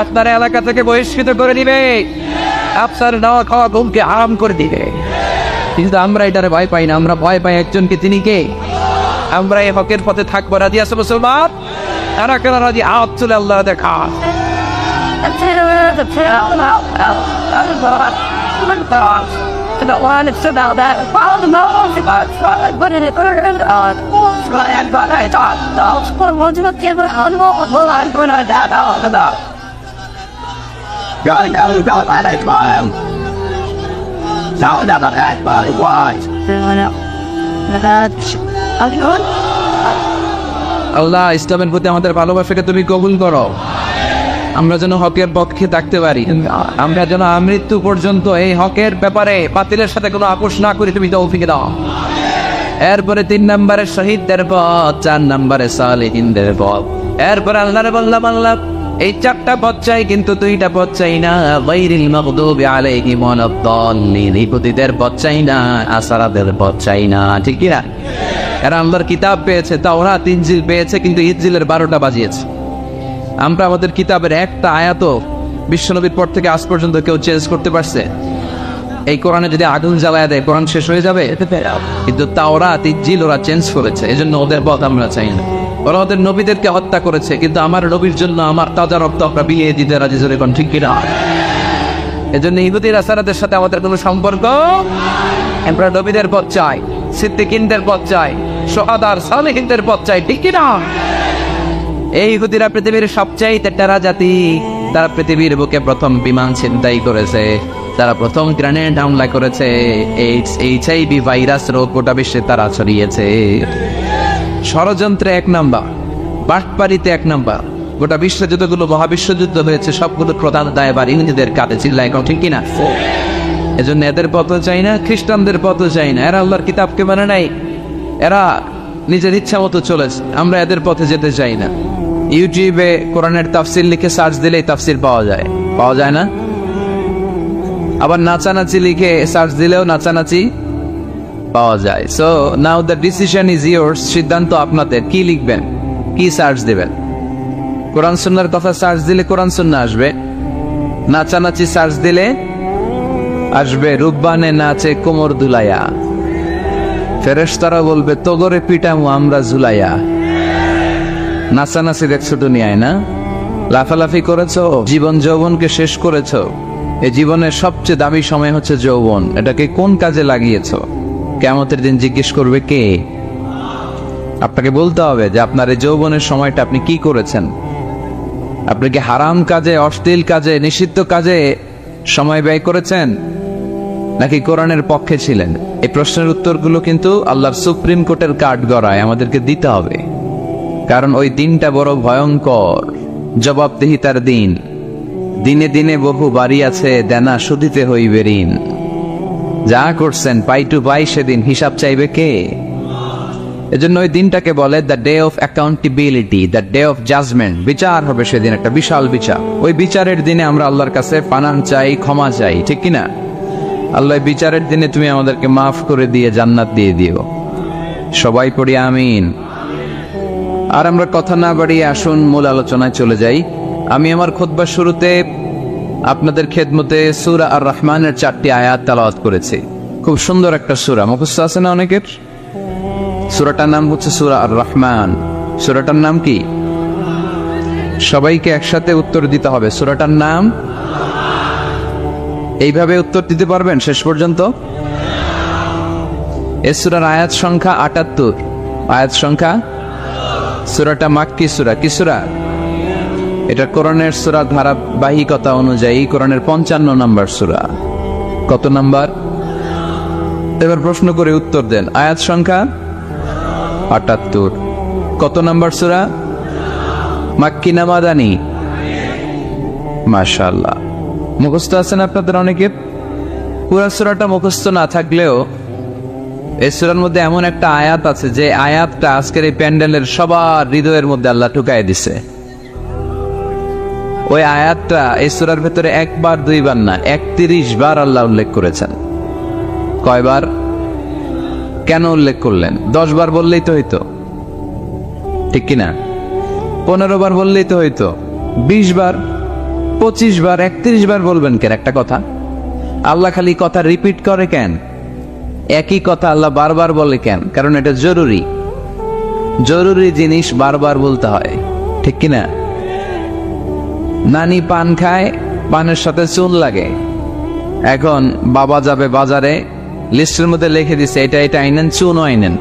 আপনার এলাকা থেকে বহিষ্কৃত করে দিবে, আপনার নেওয়া খাওয়া ঘুমকে হারাম করে দিবে। কিন্তু আমরা এটারে ভয় পাই না, আমরা ভয় পাই একজনকে, তিনি কে? আমরা এই হকের পথে থাকবো। রাজি আছে মুসলমান? এরা কেন রাজি? হাত তুলে আল্লাহ দেখা। আল্লাহ ইসলামের প্রতি আমাদের ভালোবাসাকে তুমি কবুল করো, আমরা যেন হকের পক্ষে থাকতে পারি, আমরা যেন মৃত্যু পর্যন্ত এই হকের ব্যাপারে বাতিলের সাথে কোনো আপোষ না করি, তুমি তৌফিক দাও। এরপরে 3 নম্বরে শহীদদের পথ, 4 নম্বরে সালেহিনদের পথ। এরপরে আল্লাহরে বললাম, আল্লাহ এই 4টা পথ চাই, কিন্তু 2টা পথ চাই না। গায়রিল মাগদুবি আলাইহিম ওয়ালাদ-দাল্লিন, ইহুদীদের পথ চাই না, আসারাদের পথ চাই না, ঠিক কি না? এরা আল্লাহর কিতাব পেয়েছে, তাওরাত ইনজিল পেয়েছে, কিন্তু ইনজিলের 12টা বাজিয়েছে। আমরা আমাদের কিতাবের একটা আয়াতও বিশ্বনবীর পর থেকে আজ পর্যন্ত কেউ চেঞ্জ করতে পারছে? এই কোরআনে যদি আগুন জ্বালায় দেয় কোরআন শেষ হয়ে যাবে? কিন্তু তাওরাত ইনজিল ওরা চেঞ্জ করেছে, এজন্য ওদের পথ আমরা চাই না। ওরা ওদের নবীদেরকে হত্যা করেছে, কিন্তু আমার নবীর জন্য আমার তাজা রক্ত আমরা বিলিয়ে দিতে রাজি, জোরে কোন ঠিক কিনা? এজন্য ইহুদির আসারাদের সাথে আমাদের কোনো সম্পর্ক, আমরা নবীদের পথ চাই, সিদ্দিকিনদের পথ চাই, শুহাদার সালেহিনদের পথ চাই, ঠিক কিনা? এই ইহুদিরা পৃথিবীর সবচাইতে টেরা জাতি, তারা পৃথিবীর বুকে প্রথম বিমান ছিনতাই করেছে, তারা প্রথম গ্রেনেড হামলা করেছে, এইডস HIV ভাইরাস রোগ গোটা বিশ্বে তারা ছড়িয়েছে। ষড়যন্ত্রে 1 নাম্বার, বাটপাড়িতে 1 নাম্বার। গোটা বিশ্বে যতগুলো মহাবিশ্বযুদ্ধ হয়েছে সবগুলো প্রধান দায়ভার ইহুদিদের কাঁধে, চিল্লায় এখন ঠিক কিনা? এজন্য এদের পথও চাই না, খ্রিস্টানদের পথও চাই না। এরা আল্লাহর কিতাবকে মানে নাই, এরা নিজের ইচ্ছা মতো চলেছে, আমরা এদের পথে যেতে চাই না। ইউটিউবে কোরআনের তাফসির লিখে সার্চ দিলেই তাফসির পাওয়া যায়, পাওয়া যায় না? আবার নাচানাচি লিখে সার্চ দিলেও নাচানাচি পাওয়া যায়। So now the decision is yours, সিদ্ধান্ত আপনাদের। কি লিখবেন, কি সার্চ দিবেন? কোরআন সুন্নাহর কথা সার্চ দিলে কোরআন সুন্নাহ আসবে, নাচানাচি সার্চ দিলে আসবে রূপবানে নাচে কোমর দুলাইয়া, ফেরেশতারা বলবে তোগরে পিটামু আমরা ঝুলাইয়া। নাচানাচি দেখছো দুনিয়ায় না? লাফালাফি করেছো, জীবন যৌবনকে শেষ করেছো। এই জীবনের সবচেয়ে দামি সময় হচ্ছে যৌবন, এটাকে কোন কাজে লাগিয়েছো? কিয়ামতের দিন জিজ্ঞেস করবে কে? আপনাকে বলতে হবে যে আপনার এই যৌবনের সময়টা আপনি কি করেছেন। আপনি কি হারাম কাজে, অশ্লীল কাজে, নিষিদ্ধ কাজে সময় ব্যয় করেছেন, নাকি কোরআনের পক্ষে ছিলেন? এই প্রশ্নের উত্তরগুলো কিন্তু আল্লাহর সুপ্রিম কোর্টের কাঠ গড়ায় আমাদেরকে দিতে হবে, কারণ ওই দিনটা বড় ভয়ঙ্কর, জবাবদিহিতার দিন। দিনে দিনে বহু বাড়ি আছে, দেনা শুধিতে হইবে ঋণ। যা করছেন পাই টু পাই, সেদিন হিসাব চাইবে কে? এজন্য ওই দিনটাকে বলে the day of accountability, the day of judgement. বিচার হবে সেদিন, একটা বিশাল বিচার। ওই বিচারের দিনে আমরা আল্লাহর কাছে পানাহ চাই, ক্ষমা চাই, ঠিক কিনা? আল্লাহ বিচারের দিনে তুমি আমাদেরকে মাফ করে দিয়ে জান্নাত দিয়ে দিও। সবাই পড়ি আমিন। আর আমরা কথা না বাড়িয়ে আসুন মূল আলোচনায় চলে যাই। আমি আমার খুতবার শুরুতে আপনাদের খেদমতে সূরা আর রহমানের 4টি আয়াত তেলাওয়াত করেছি। খুব সুন্দর একটা সূরা, মুখস্থ আছে না অনেকের? সূরাটার নাম হচ্ছে সূরা আর রহমান। সূরাটার নাম কি? সবাইকে একসাথে উত্তর দিতে হবে। সূরাটার নাম এইভাবে উত্তর দিতে পারবেন শেষ পর্যন্ত? এই সূরার আয়াত সংখ্যা 78। আয়াত সংখ্যা। সূরাটা মাক্কি সূরা। কি সূরা? এটা কোরআনের সূরা ধারাবাহিকতা অনুযায়ী কোরআনের 55 নম্বর সূরা। কত নাম্বার? এবার প্রশ্ন করে উত্তর দেন। আয়াত সংখ্যা 78। কত নাম্বার সূরা? মাক্কি না মাদানী? মাশাআল্লাহ, মুখস্থ আছেন আপনাদের অনেকের। পুরো সূরাটা মুখস্থ না থাকলেও এই সূরার মধ্যে এমন একটা আয়াত আছে যে আয়াতটা আজকের এই প্যান্ডেলের সবার হৃদয়ের মধ্যে আল্লাহ ঢুকায় দিছে। ওই আয়াতটা এই সূরার ভেতরে একবার দুইবার না 31 বার আল্লাহ উল্লেখ করেছেন। কয়বার? কেন উল্লেখ করলেন? 10 বার বললেই তো হইতো, ঠিক কিনা? 15 বার বললেই তো হইতো, 20 বার, 25 বার, 31 বার বলবেন কেন একটা কথা? আল্লাহ খালি কথা রিপিট করে কেন? একই কথা আল্লাহ বারবার বলে কেন? কারণ এটা জরুরি। জরুরি জিনিস বারবার বলতে হয়, ঠিক কিনা? নানি পান খায়, পানের সাথে চুন লাগে। এখন বাবা যাবে বাজারে, লিস্টের মধ্যে লিখে দিছে এটা এটা আইনেন, চুনও আইনেন।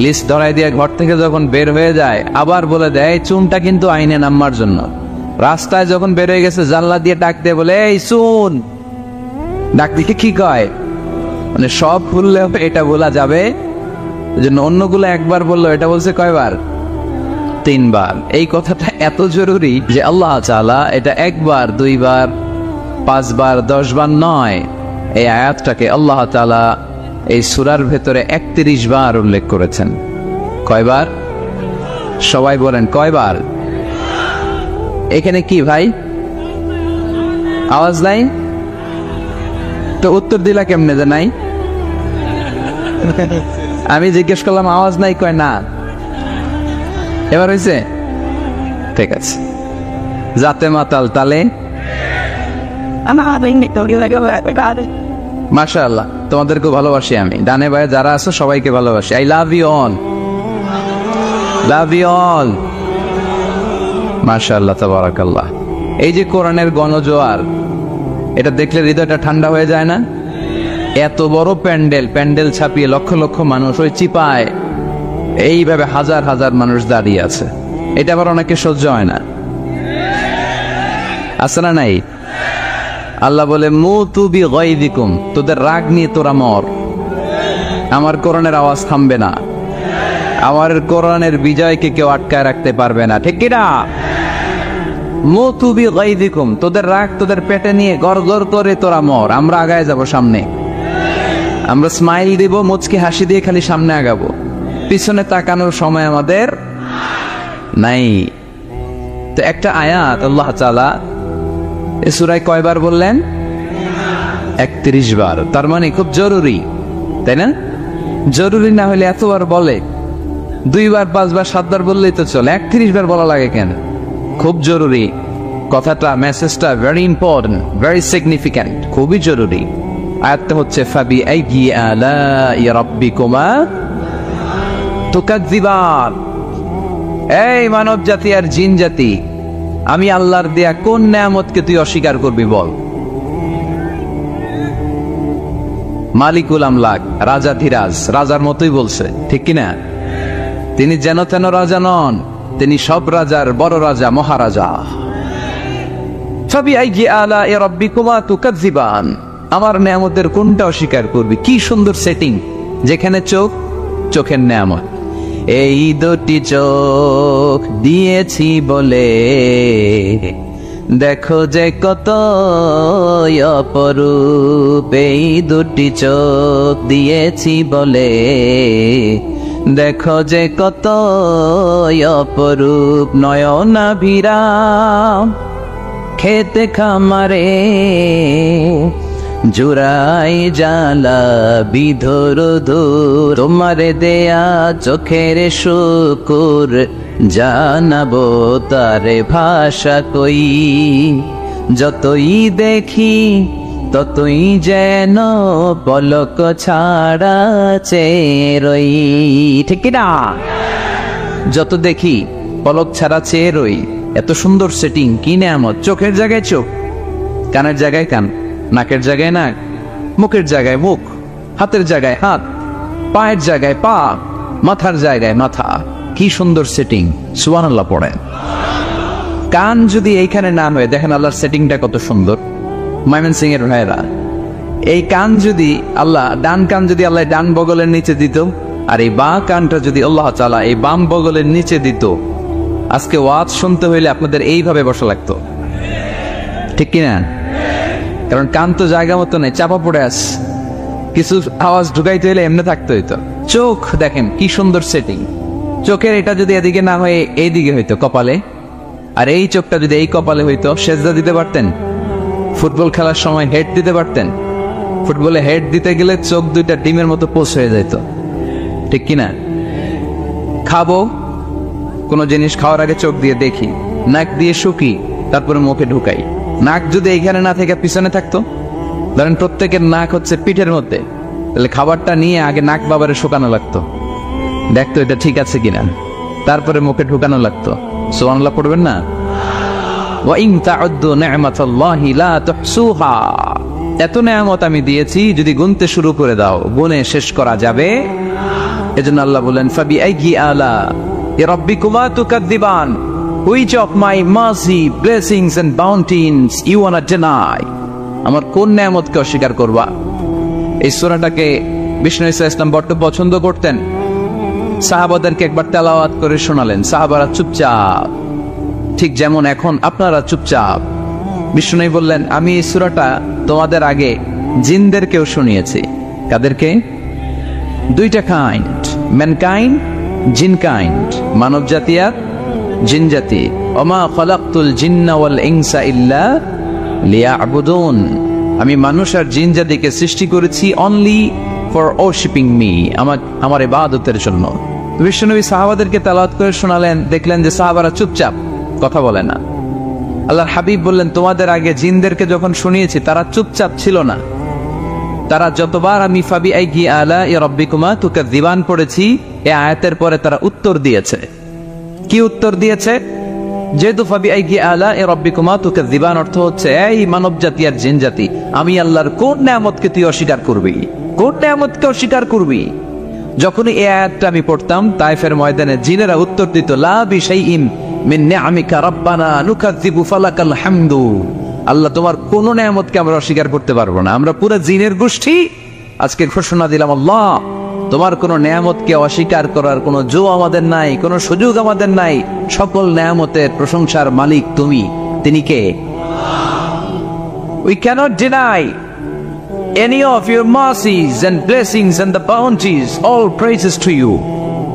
লিস্ট ধরাই দিয়ে ঘর থেকে যখন বের হয়ে যায় আবার বলে দেয় চুনটা কিন্তু আইনেন আম্মার জন্য। রাস্তায় যখন বের হয়ে গেছে জানলা দিয়ে ডাক দিয়ে বলে এই চুন, ডাক দিকে কি কয়? মানে সব ভুললেও এটা বলা যাবে, জন্য অন্যগুলো একবার বললো, এটা বলছে কয়বার? 3 বার। এই কথাটা এত জরুরি যে আল্লাহ তাআলা এটা 1 বার 2 বার 5 বার 10 বার নয়, এই আয়াতটাকে আল্লাহ তাআলা এই সূরার ভেতরে 31 বার উল্লেখ করেছেন। কয়বার? সবাই বলেন কয়বার? এখানে কি ভাই আওয়াজ নাই? তো উত্তর দিলা কেমনে যে নাই? আমি জিজ্ঞেস করলাম আওয়াজ নাই, কয় না। এবার হয়েছে? ঠিক আছে। জাতে মাতাল তালে মাশাআল্লাহ, তোমাদেরকে ভালোবাসি আমি। ডানে বায়ে যারা আছো সবাইকে ভালোবাসি। I love you all, love you all. মাশাআল্লাহ, তাবারাকাল্লাহ। এই যে কোরআনের গণজোয়ার, এটা দেখলে হৃদয়টা ঠান্ডা হয়ে যায় না? এত বড় প্যান্ডেল, প্যান্ডেল ছাপিয়ে লক্ষ লক্ষ মানুষ, ওই চিপায় এইভাবে হাজার হাজার মানুষ দাঁড়িয়ে আছে। এটা আবার অনেকে সহ্য হয় না, আছে না নাই? আল্লাহ বলে মুতু বিগাইযিকুম, তোদের রাগ নিয়ে তোরা মর। আমার কোরআনের আওয়াজ থামবে না, আমার কোরআনের বিজয়কে কেউ আটকায় রাখতে পারবে না, ঠিক কি না? মুতু বিগাইযিকুম, তোদের রাগ তোদের পেটে নিয়ে গড়গড় করে তোরা মর। আমরা আগায় যাব সামনে, আমরা স্মাইল দিব, মুচকি হাসি দিয়ে খালি সামনে আগাবো, পিছনে তাকানোর সময় আমাদের নাই। তো একটা আয়াত আল্লাহ তাআলা এই সূরায় কয়বার বললেন? 31 বার। তার মানে খুব জরুরি, তাই না? জরুরি না হলে এতবার বলে? 2 বার 5 বার 7 বার বললেই তো চলে, 31 বার বলা লাগে কেন? খুব জরুরি কথাটা, মেসেজটা ভেরি ইম্পর্টেন্ট, ভেরি সিগনিফিক্যান্ট, খুবই জরুরি। আয়াতটা হচ্ছে ফাবি আইয়ি আলাই রাব্বিকুমা তুকাজ্জিবান। এই মানব জাতি আর জিন জাতি, আমি আল্লাহর দেয়া কোন নেয়ামতকে তুই অস্বীকার করবি বল? মালিকুল আমলাক, রাজাধিরাজ, রাজার মতোই বলছে, ঠিক কিনা? তিনি যেন তেন রাজা নন, তিনি সব রাজার বড় রাজা, মহারাজা। ফাবিআইয়ি আলাই রাব্বিকুমা তুকাজ্জিবান, আমার নেয়ামতের কোনটা অস্বীকার করবি? কি সুন্দর সেটিং, যেখানে চোখ, চোখের নেয়ামত। এই দুটি চোখ দিয়েছি বলে দেখো যে কত অপরূপ, এই দুটি চোখ দিয়েছি বলে দেখো যে কত অপরূপ। নয়নাভিরাম খেতে খামারে জুরাই জালা বিধর দূর, তোমারে দেয়া চোখের শুকুর জানাবো তারে ভাষা কই। যতই দেখি ততই যেন পলক ছাড়া চেয়ে রই, ঠিক না? যত দেখি পলক ছাড়া চেয়ে রই। এত সুন্দর সেটিং, কি নেয়ামত! চোখের জায়গায় চোখ, কানের জায়গায় কান, নাকের জায়গায় নাক, মুখের জায়গায় মুখ, হাতের জায়গায় হাত, পায়ের জায়গায় পা, মাথার জায়গায় মাথা। কি সুন্দর সেটিং! সুবহানাল্লাহ পড়েন। কান যদি এইখানে না হয়ে, দেখেন আল্লাহর সেটিংটা কত সুন্দর। ময়মনসিং এর ভাইরা, এই কান যদি আল্লাহ, ডান কান যদি আল্লাহ ডান বগলের নিচে দিত, আর এই বাঁ কানটা যদি আল্লাহ তাআলা এই বাম বগলের নিচে দিত, আজকে ওয়াজ শুনতে হইলে আপনাদের এইভাবে বসা লাগতো, ঠিক কিনা? কারণ কান তো জায়গা মতো নেই, চাপা পড়ে আস, কিছু আওয়াজ ঢুকাইতে হইলে এমনি থাকতে হইতো। চোখ দেখেন কি সুন্দর সেটিং। চোখের এটা যদি এদিকে না হয়ে এইদিকে হইতো, কপালে, আর এই চোখটা যদি এই কপালে হইতো, সেজদা দিতে পারতেন? ফুটবল খেলার সময় হেড দিতে পারতেন? ফুটবলে হেড দিতে গেলে চোখ দুইটা ডিমের মতো পোষ হয়ে যেত, ঠিক কিনা? খাবো, কোনো জিনিস খাওয়ার আগে চোখ দিয়ে দেখি, নাক দিয়ে শুকি, তারপরে মুখে ঢুকাই। নাক যদি এইখানে না থেকে পিছনে থাকতো, ধরেন প্রত্যেকের নাক হচ্ছে পিঠের মধ্যে, তাহলে খাবারটা নিয়ে আগে নাক বাবারে শুকানো লাগতো, দেখতো এটা ঠিক আছে কিনা, তারপরে মুখে ঢুকানো লাগতো। সুবহানাল্লাহ পড়বেন না? ওয়া ইন তাউদ্দু নি'মাতাল্লাহি লা তুহসুহা, এত নেয়ামত আমি দিয়েছি, যদি গুনতে শুরু করে দাও গুনে শেষ করা যাবে। এজন্য আল্লাহ বলেন ফাবিআইয়ি আলা রাব্বিকুমা তুকাদ্দিবান, which of my mercy, blessings and bounties you wanna deny? আমার কোন নেয়ামতকে অস্বীকার করবা? এই সূরাটাকে বিষ্ণু ঈসা ইসলাম বড্ড পছন্দ করতেন। সাহাবাদেরকে একবার তেলাওয়াত করে শোনালেন, সাহাবারা চুপচাপ, ঠিক যেমন এখন আপনারা চুপচাপ। বিষ্ণু বললেন, আমি এই সূরাটা তোমাদের আগে জিনদেরকেও শুনিয়েছি। কাদেরকে? দুইটা কাইন্ড, ম্যানকাইন্ড, জিন কাইন্ড, মানব জাতি আর জিন জাতি। ওমা খালাকতুল জিন্না ওয়াল ইনসা ইল্লা লিয়াবুদুন, আমি মানুষ আর জিন জাতিকে সৃষ্টি করেছি অনলি ফর ওয়ার্শিপিং মি, আমার ইবাদতের জন্য। বিশ্বনবী সাহাবাদেরকে তেলাওয়াত করে শোনালেন, দেখলেন যে সাহাবারা চুপচাপ, কথা বলে না। আল্লাহর হাবিব বললেন, তোমাদের আগে জিনদেরকে যখন শুনিয়েছি তারা চুপচাপ ছিল না, তারা যতবার আমি ফাবিআইয়ি আলা রাব্বিকুমা তুকাদ্দিবান পড়েছি, এই আয়াতের পরে তারা উত্তর দিয়েছে। কি উত্তর দিয়েছে? যেহেতু ফাবিআইয়ি আলা রাব্বিকুমা তুকাদ্দিবান অর্থ হচ্ছে, এই মানব জাতি আর জিন জাতি, আমি আল্লাহর কোন নেয়ামতকে তুই অস্বীকার করবি? কোন নেয়ামতকে অস্বীকার করবি? যখনই এই আয়াতটা আমি পড়তাম, তায়েফের ময়দানে জিনেরা উত্তর দিত, লা বিশাইইন মিন নিআমিকা রাব্বানা নুকাযযিবু ফালাকাল হামদু, আল্লাহ তোমার কোন নেয়ামতকে আমরা অস্বীকার করতে পারবো না। আমরা পুরো জিনের গোষ্ঠী আজকে ঘোষণা দিলাম, আল্লাহ তোমার কোন নেয়ামতকে অস্বীকার করার কোন জো আমাদের নাই, কোন সুযোগ আমাদের নাই। সকল নেয়ামতের প্রশংসার মালিক তুমি। তিনি কে? We cannot deny any of your mercies and blessings and the bounties. All praises to you.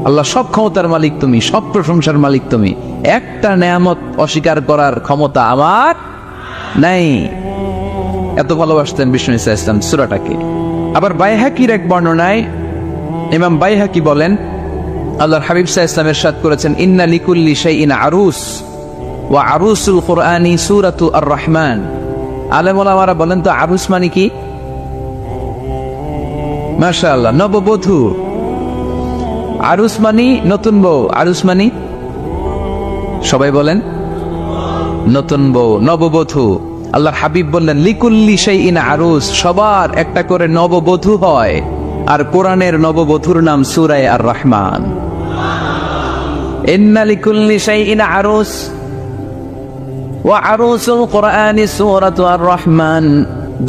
আল্লাহ সব ক্ষমতার মালিক তুমি, সব প্রশংসার মালিক তুমি। একটা নেয়ামত অস্বীকার করার ক্ষমতা আমার নাই। এত ভালোবাসতেন বিষ্ণু ঈসা ইসলাম সূরাটাকে। আবার বাইহাকির এক বর্ণনায় ইমাম বাইহাকি বলেন, আল্লাহর হাবিব সাল্লাল্লাহু আলাইহি ওয়াসাল্লাম ইরশাদ করেছেন, ইন্না লিকুল্লি শাইইন আরুস ওয়া আরুসুল কুরআনি সূরাতু আর-রহমান। আলেম ওলামারা বলেন তো আরুস মানে কি? মাশাআল্লাহ, নববধূ। আরুস মানে নতুন বউ, আরুস মানে সবাই বলেন নতুন বউ, নববধূ। আল্লাহর হাবিব বললেন, লিকুল্লি শাইইন আরুস, সবার একটা করে নববধূ হয়। আর কোরআনের নববধূর নাম সূরা আর-রহমান। ইন্না লিকুল্লি শাইইন আরুস ওয়া আরুসুল কুরআনি সূরাতু আর-রহমান।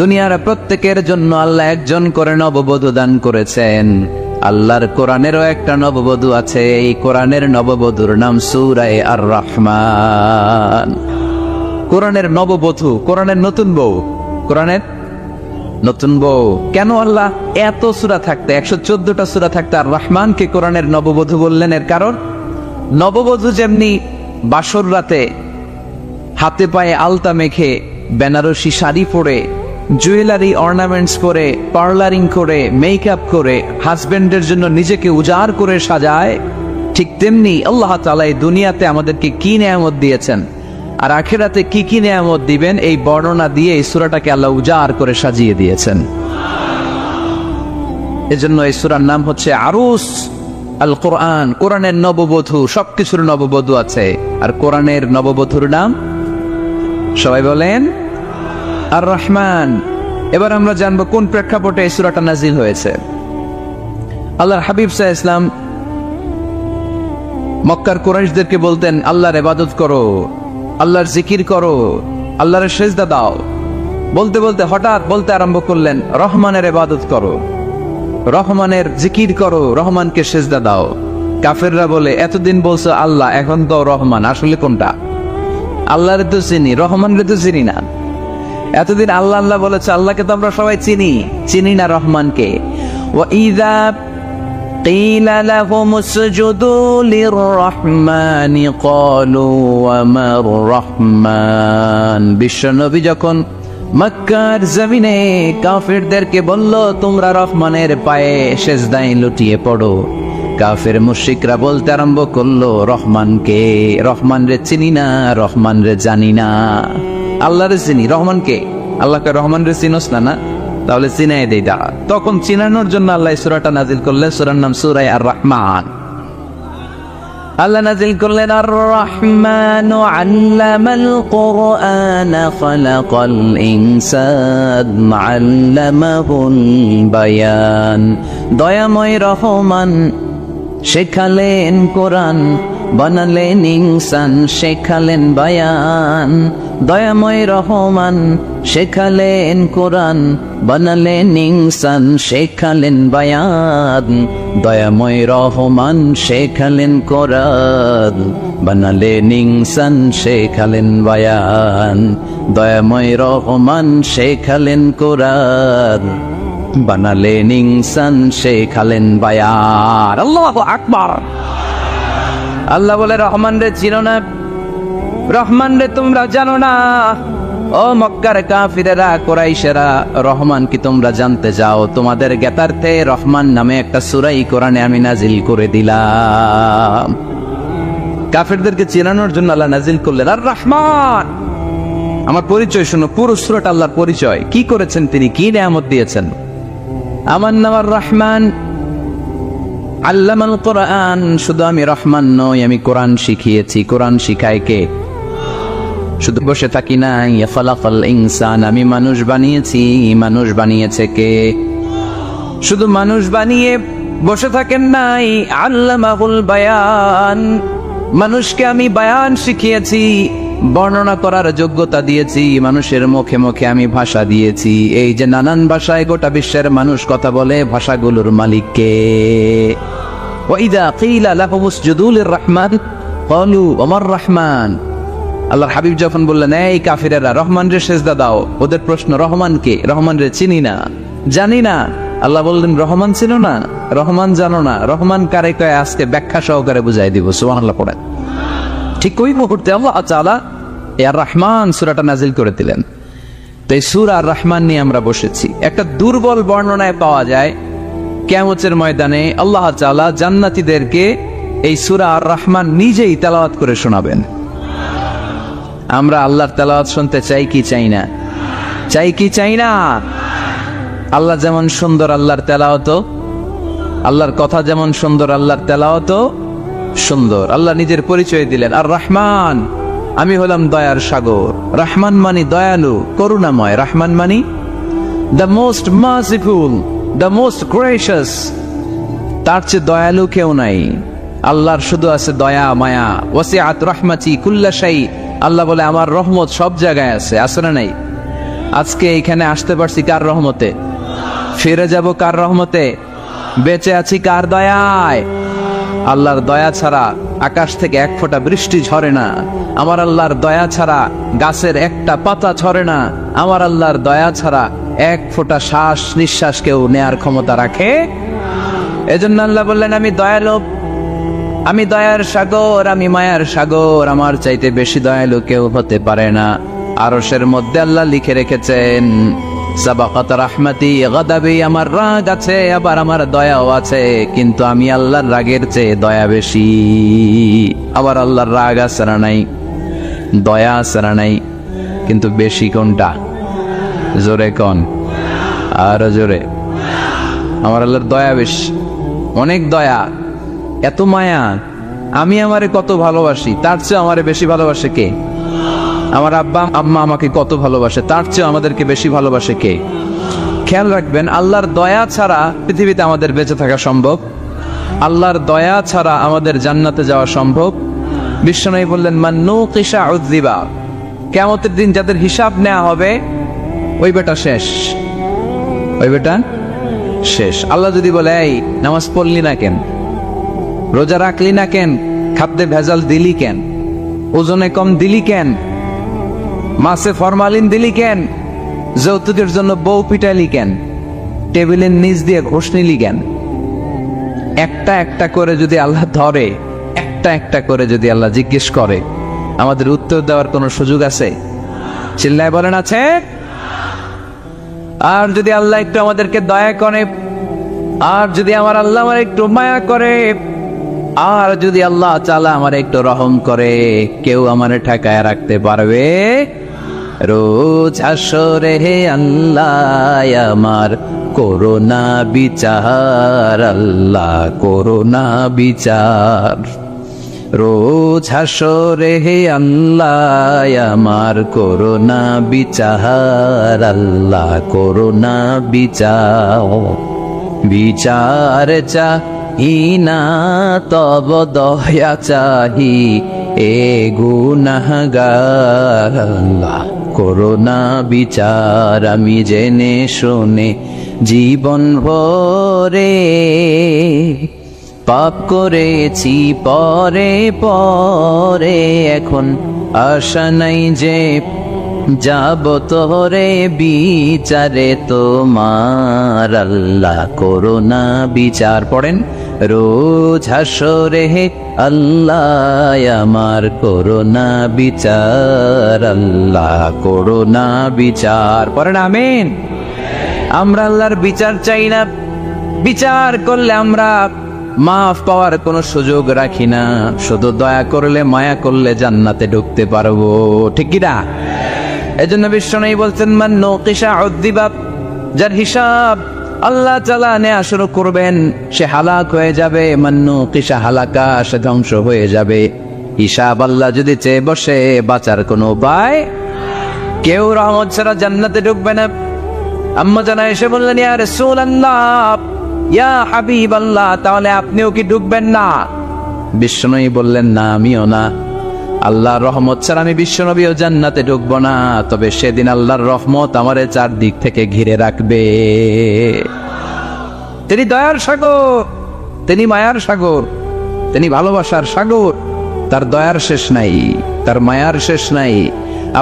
দুনিয়ার প্রত্যেকের জন্য আল্লাহ একজন করে নববধূ দান করেছেন। আল্লাহর কোরআনেরও একটা নববধূ আছে, এই কোরআনের নববধূর নাম সূরা আর-রহমান। কোরআনের নববধূ, কোরআনের নতুন বউ, কোরআনের নতুন বউ। কেন আল্লাহ এত সূরা থাকতে, 114টা সূরা থাকতে আর রহমানকে কোরআনের নববধূ বললেন? এর কারণ, নববধূ যেমনি বাসর রাতে হাতে পায়ে আলতা মেখে, বেনারসি শাড়ি পরে, জুয়েলারি অর্নামেন্টস করে, পার্লারিং করে, মেকআপ করে হাজবেন্ডের জন্য নিজেকে উজাড় করে সাজায়, ঠিক তেমনি আল্লাহ তাআলা এই দুনিয়াতে আমাদেরকে কি নেয়ামত দিয়েছেন আর আখিরাতে কি কি নেয়ামত দিবেন, এই বর্ণনা দিয়ে এই সূরাটাকে আল্লাহ উজাড় করে সাজিয়ে দিয়েছেন। এজন্য এই সূরার নাম হচ্ছে আরুস আল কোরআন, কোরআনের নববধূ। সবকিছুর নববধূ আছে, আর কোরআনের নববধূর নাম সবাই বলেন আর রহমান। এবার আমরা জানবো কোন প্রেক্ষাপটে এই সূরাটা নাজিল হয়েছে। আল্লাহর হাবিব সাল্লাল্লাহু আলাইহি ওয়াসাল্লাম মক্কার কুরাইশদেরকে বলতেন, আল্লাহর ইবাদত করো, আল্লাহর জিকির করো, আল্লাহর সেজদা দাও। বলতে বলতে হঠাৎ বলতে আরম্ভ করলেন, রহমানের ইবাদত করো, রহমানের জিকির করো, রহমানকে সেজদা দাও। কাফেররা বলে, এতদিন বলছো আল্লাহ, এখন তো রহমান, আসলে কোনটা? আল্লাহরে তো চিনি, রহমানরে তো চিনি না। এতদিন আল্লাহ আল্লাহ বলেছে, আল্লাহকে তো আমরা সবাই চিনি, চিনি না রহমানকে। ওয়া ইযা قيل لهم اسجدوا للرحمن قالوا وما الرحمن বিশ্বনবী যখন মক্কার জমিনে কাফিরদেরকে বলল তোমরা রহমানের পায়ে সিজদায় লুটিয়ে পড়ো, কাফের মুশরিকরা বলতে আরম্ভ করলো রহমান কে? রহমান রে চিনি না, রহমান রে জানি না। আল্লাহ রে চিনি, রহমান কে? আল্লাহকে রহমান রে চিনোস না? না, তাহলে চিনাই দেই দাঁড়া। তখন চিনানোর জন্য আল্লাহ সূরাটা নাজিল করলেন, সূরার নাম সূরা আর রহমান। আল্লাহ নাজিল করলেন আর রহমানু আল্লামাল কুরআন খালাকাল ইনসান আল্লামাহুল বায়ান। দয়াময় রহমান শেখালেন কোরআন, বানালেন ইনসান, শেখালেন বায়ান। দয়াময় রহমান শেখালেন কোরআন, বানালেন ইনসান, শেখালেন বায়ান। দয়াময় রহমান শেখালেন কোরআন, বানালেন ইনসান, শেখালেন বায়ান। দয়াময় রহমান শেখালেন কোরআন, বানালেন ইনসান, শেখালেন বায়ান। আল্লাহু আকবার। আল্লাহ বলে রহমান রে চিনো না, রহমান রে তোমরা জানো না। ও মক্কার কাফিরেরা, কুরাইশেরা, রহমান কি তোমরা জানতে চাও? তোমাদের জ্ঞাতার্থে রহমান নামে একটা সূরা কোরআনে আমি নাজিল করে দিলাম। কাফিরদেরকে চেনানোর জন্য আল্লাহ নাজিল করলেন আর রহমান। আমার পরিচয় শোনো, পুরো সূরাটা আল্লাহর পরিচয়, কি করেছেন তিনি, কি নিয়ামত দিয়েছেন। আমার নাম আর রহমান, আল্লামাল কোরআন। শুধু আমি রহমান নই, আমি কোরআন শিখিয়েছি। কোরআন শিখায় কে? শুধু বসে থাকি নাই। খালাকাল ইনসান, আমি মানুষ বানিয়েছি। মানুষ বানিয়েছে কে? শুধু মানুষ বানিয়ে বসে থাকেন নাই, আল্লামাহুল বায়ান। মানুষকে আমি বায়ান শিখিয়েছি, বর্ণনা করার যোগ্যতা দিয়েছি। মানুষের মুখে মুখে আমি ভাষা দিয়েছি। এই যে নানান ভাষায় গোটা বিশ্বের মানুষ কথা বলে, ভাষাগুলোর মালিক কে? ওয়াইদা কিলা লাহুম উসজুদু লিররহমান ক্বালু ওমার রহমান। আল্লাহর হাবিব যখন বললেন এই কাফিরেরা রহমান রে সিজদা দাও, ওদের প্রশ্ন রহমান কে? রহমান রে চিনি না, জানি না। আল্লাহ বললেন রহমান চিনো না, রহমান জানো না, রহমান কারে কয় আজকে ব্যাখ্যা সহকারে বুঝাই দিব। সুবহানাল্লাহ পড়েন। ঠিক ওই মুহূর্তে আল্লাহ তাআলা আর রহমান সূরাটা নাজিল করে দিলেন। তো এই সূরা আর রহমান নিয়ে আমরা বসেছি। একটা দুর্বল বর্ণনায় পাওয়া যায় কিয়ামতের ময়দানে আল্লাহ তাআলা জান্নাতীদেরকে এই সূরা আর রহমান নিজেই তেলাওয়াত করে শোনাবেন। আমরা আল্লাহর তেলাওয়াত শুনতে চাই কি চাই না? চাই কি চাই না? আল্লাহ যেমন সুন্দর, আল্লাহর তেলাওয়াত, আল্লাহর কথা যেমন সুন্দর, আল্লাহর তেলাওয়াত সুন্দর। আল্লাহ নিজের পরিচয় দিলেন আর রহমান, আমি হলাম দয়ার সাগর। রহমান মানি দয়ালু, করুণাময়। রহমান মানি the most merciful, the most gracious. তার চেয়ে দয়ালু কেউ নাই। আল্লাহর শুধু আছে দয়া মায়া। ওয়াসিআত রাহমাতি কুল্লা শাই। আল্লাহ বলে আমার রহমত সব জায়গায় আছে। আছে না নাই? আজকে এখানে আসতে পারছি কার রহমতে? ফিরে যাব কার রহমতে? বেঁচে আছি কার দয়ায়? আল্লাহর দয়া ছাড়া আকাশ থেকে এক ফোঁটা বৃষ্টি ঝরে না। আমার আল্লাহর দয়া ছাড়া গাছের একটা পাতা ঝরে না। আমার আল্লাহর দয়া ছাড়া এক ফোঁটা শ্বাস নিঃশ্বাস কেউ নেয়ার ক্ষমতা রাখে? এজন্য আল্লাহ বললেন আমি দয়ালু, আমি দয়ার সাগর, আমি মায়ার সাগর। আমার চাইতে বেশি দয়ালু কেউ হতে পারে না। আরশের মধ্যে আল্লাহ লিখে রেখেছেন সাবাকাত রাহমাতি গাদাবি। আমার রাগ আছে, আবার আমার দয়াও আছে, কিন্তু আমি আল্লাহর রাগের চেয়ে দয়া বেশি। আবার আল্লাহর রাগ আছে না নাই? দয়া আছে না নাই? কিন্তু বেশি কোনটা? জোরে কোন? আরো জোরে। আমার আল্লাহর দয়া বেশি, অনেক দয়া, এত মায়া। আমি আমারে কত ভালোবাসি, তার চেয়ে আমারে বেশি ভালোবাসে কে? আমার আব্বা আম্মা আমাকে কত ভালোবাসে, তার চেয়ে আমাদেরকে বেশি ভালোবাসে কে? খেয়াল রাখবেন, আল্লাহর দয়া ছাড়া পৃথিবীতে আমাদের বেঁচে থাকা সম্ভব। আল্লাহর দয়া ছাড়া আমাদের জান্নাতে যাওয়া সম্ভব। বিশ্বনবী বললেন মান নুকিশা উযযিবা। কিয়ামতের দিন যাদের হিসাব নেওয়া হবে ওই বেটা শেষ, ওই বেটা শেষ। আল্লাহ যদি বলে এই নামাজ পড়লি না কেন, রোজা রাখলি না কেন, খাদ্যে ভেজাল দিলি কেন, ওজনে কম দিলি কেন, মাছে ফরমালিন দিলি কেন, যৌতুকের জন্য বউ পিটাইলি কেন, টেবিলের নিচ দিয়ে ঘুষ নিলি কেন, একটা একটা করে যদি আল্লাহ ধরে, একটা একটা করে যদি আল্লাহ জিজ্ঞেস করে, আমাদের উত্তর দেওয়ার কোনো সুযোগ আছে? চিল্লায় বলেন আছে? আর যদি আল্লাহ একটু আমাদেরকে দয়া করে, আর যদি আমার আল্লাহ আমার একটু মায়া করে, আর যদি আল্লাহ তাআলা আমার একটু রহম করে, কেউ আমারে ঠেকায় রাখতে পারবে? রোজ হাসরে হে আল্লাহ আমার করোনা বিচার, আল্লাহ করোনা বিচার। রোজ হাসরে হে আল্লাহ আমার করোনা বিচার, আল্লাহ করোনা বিচার। বিচার চাহি না তব দয়া চাহি এ গুনাহগার, আল্লাহ করোনা বিচার। আমি জেনে শুনে জীবন ভরে পাপ করেছি পরে পরে, এখন আশা নাই যে যাব তোরে বিচারে তোমার, আল্লাহ করোনা বিচার। পড়েন, রোজ হাসরে হে আল্লাহ আমার করোনা বিচার, আল্লাহ করোনা বিচার। পড়েন আমিন। আমরা আল্লাহর বিচার চাই না, বিচার করলে আমরা মাফ পাওয়ার কোনো সুযোগ রাখি না, শুধু দয়া করলে মায়া করলে জান্নাতে ঢুকতে পারবো, ঠিক কি না? এজন্য বিশ্বনবী বলছেন, মান নুকিশা উযযিবা, যার হিসাব আল্লাহ তাআলা নেয়া শুরু করবেন সে হালাক হয়ে যাবে। মান নুকিশা হালাকা, সে ধ্বংস হয়ে যাবে। হিসাব আল্লাহ যদি চেয়ে বসে, বাঁচার কোনো উপায়? কেউ রহমত ছাড়া জান্নাতে ঢুকবে না। আম্মা জানা এসে বললেন, ইয়া রাসূলুল্লাহ, ইয়া হাবিবাল্লাহ, তাহলে আপনিও কি ঢুকবেন না? বিশ্বনবী বললেন, না, আমিও না। আল্লাহর রহমত ছাড়া আমি বিশ্বনবীও জান্নাতে ঢুকবো না, তবে সেদিন আল্লাহর রহমত আমারে চারদিক থেকে ঘিরে রাখবে। তিনি দয়ার সাগর, তিনি মায়ার সাগর, তিনি ভালোবাসার সাগর। তার দয়ার শেষ নাই, তার মায়ার শেষ নাই।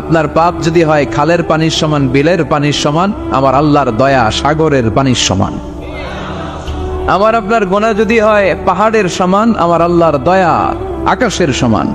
আপনার পাপ যদি হয় খালের পানির সমান, বিলের পানির সমান, আমার আল্লাহর দয়া সাগরের পানির সমান। আমার আপনার গুনাহ যদি হয় পাহাড়ের সমান, আমার আল্লাহর দয়া আকাশের সমান।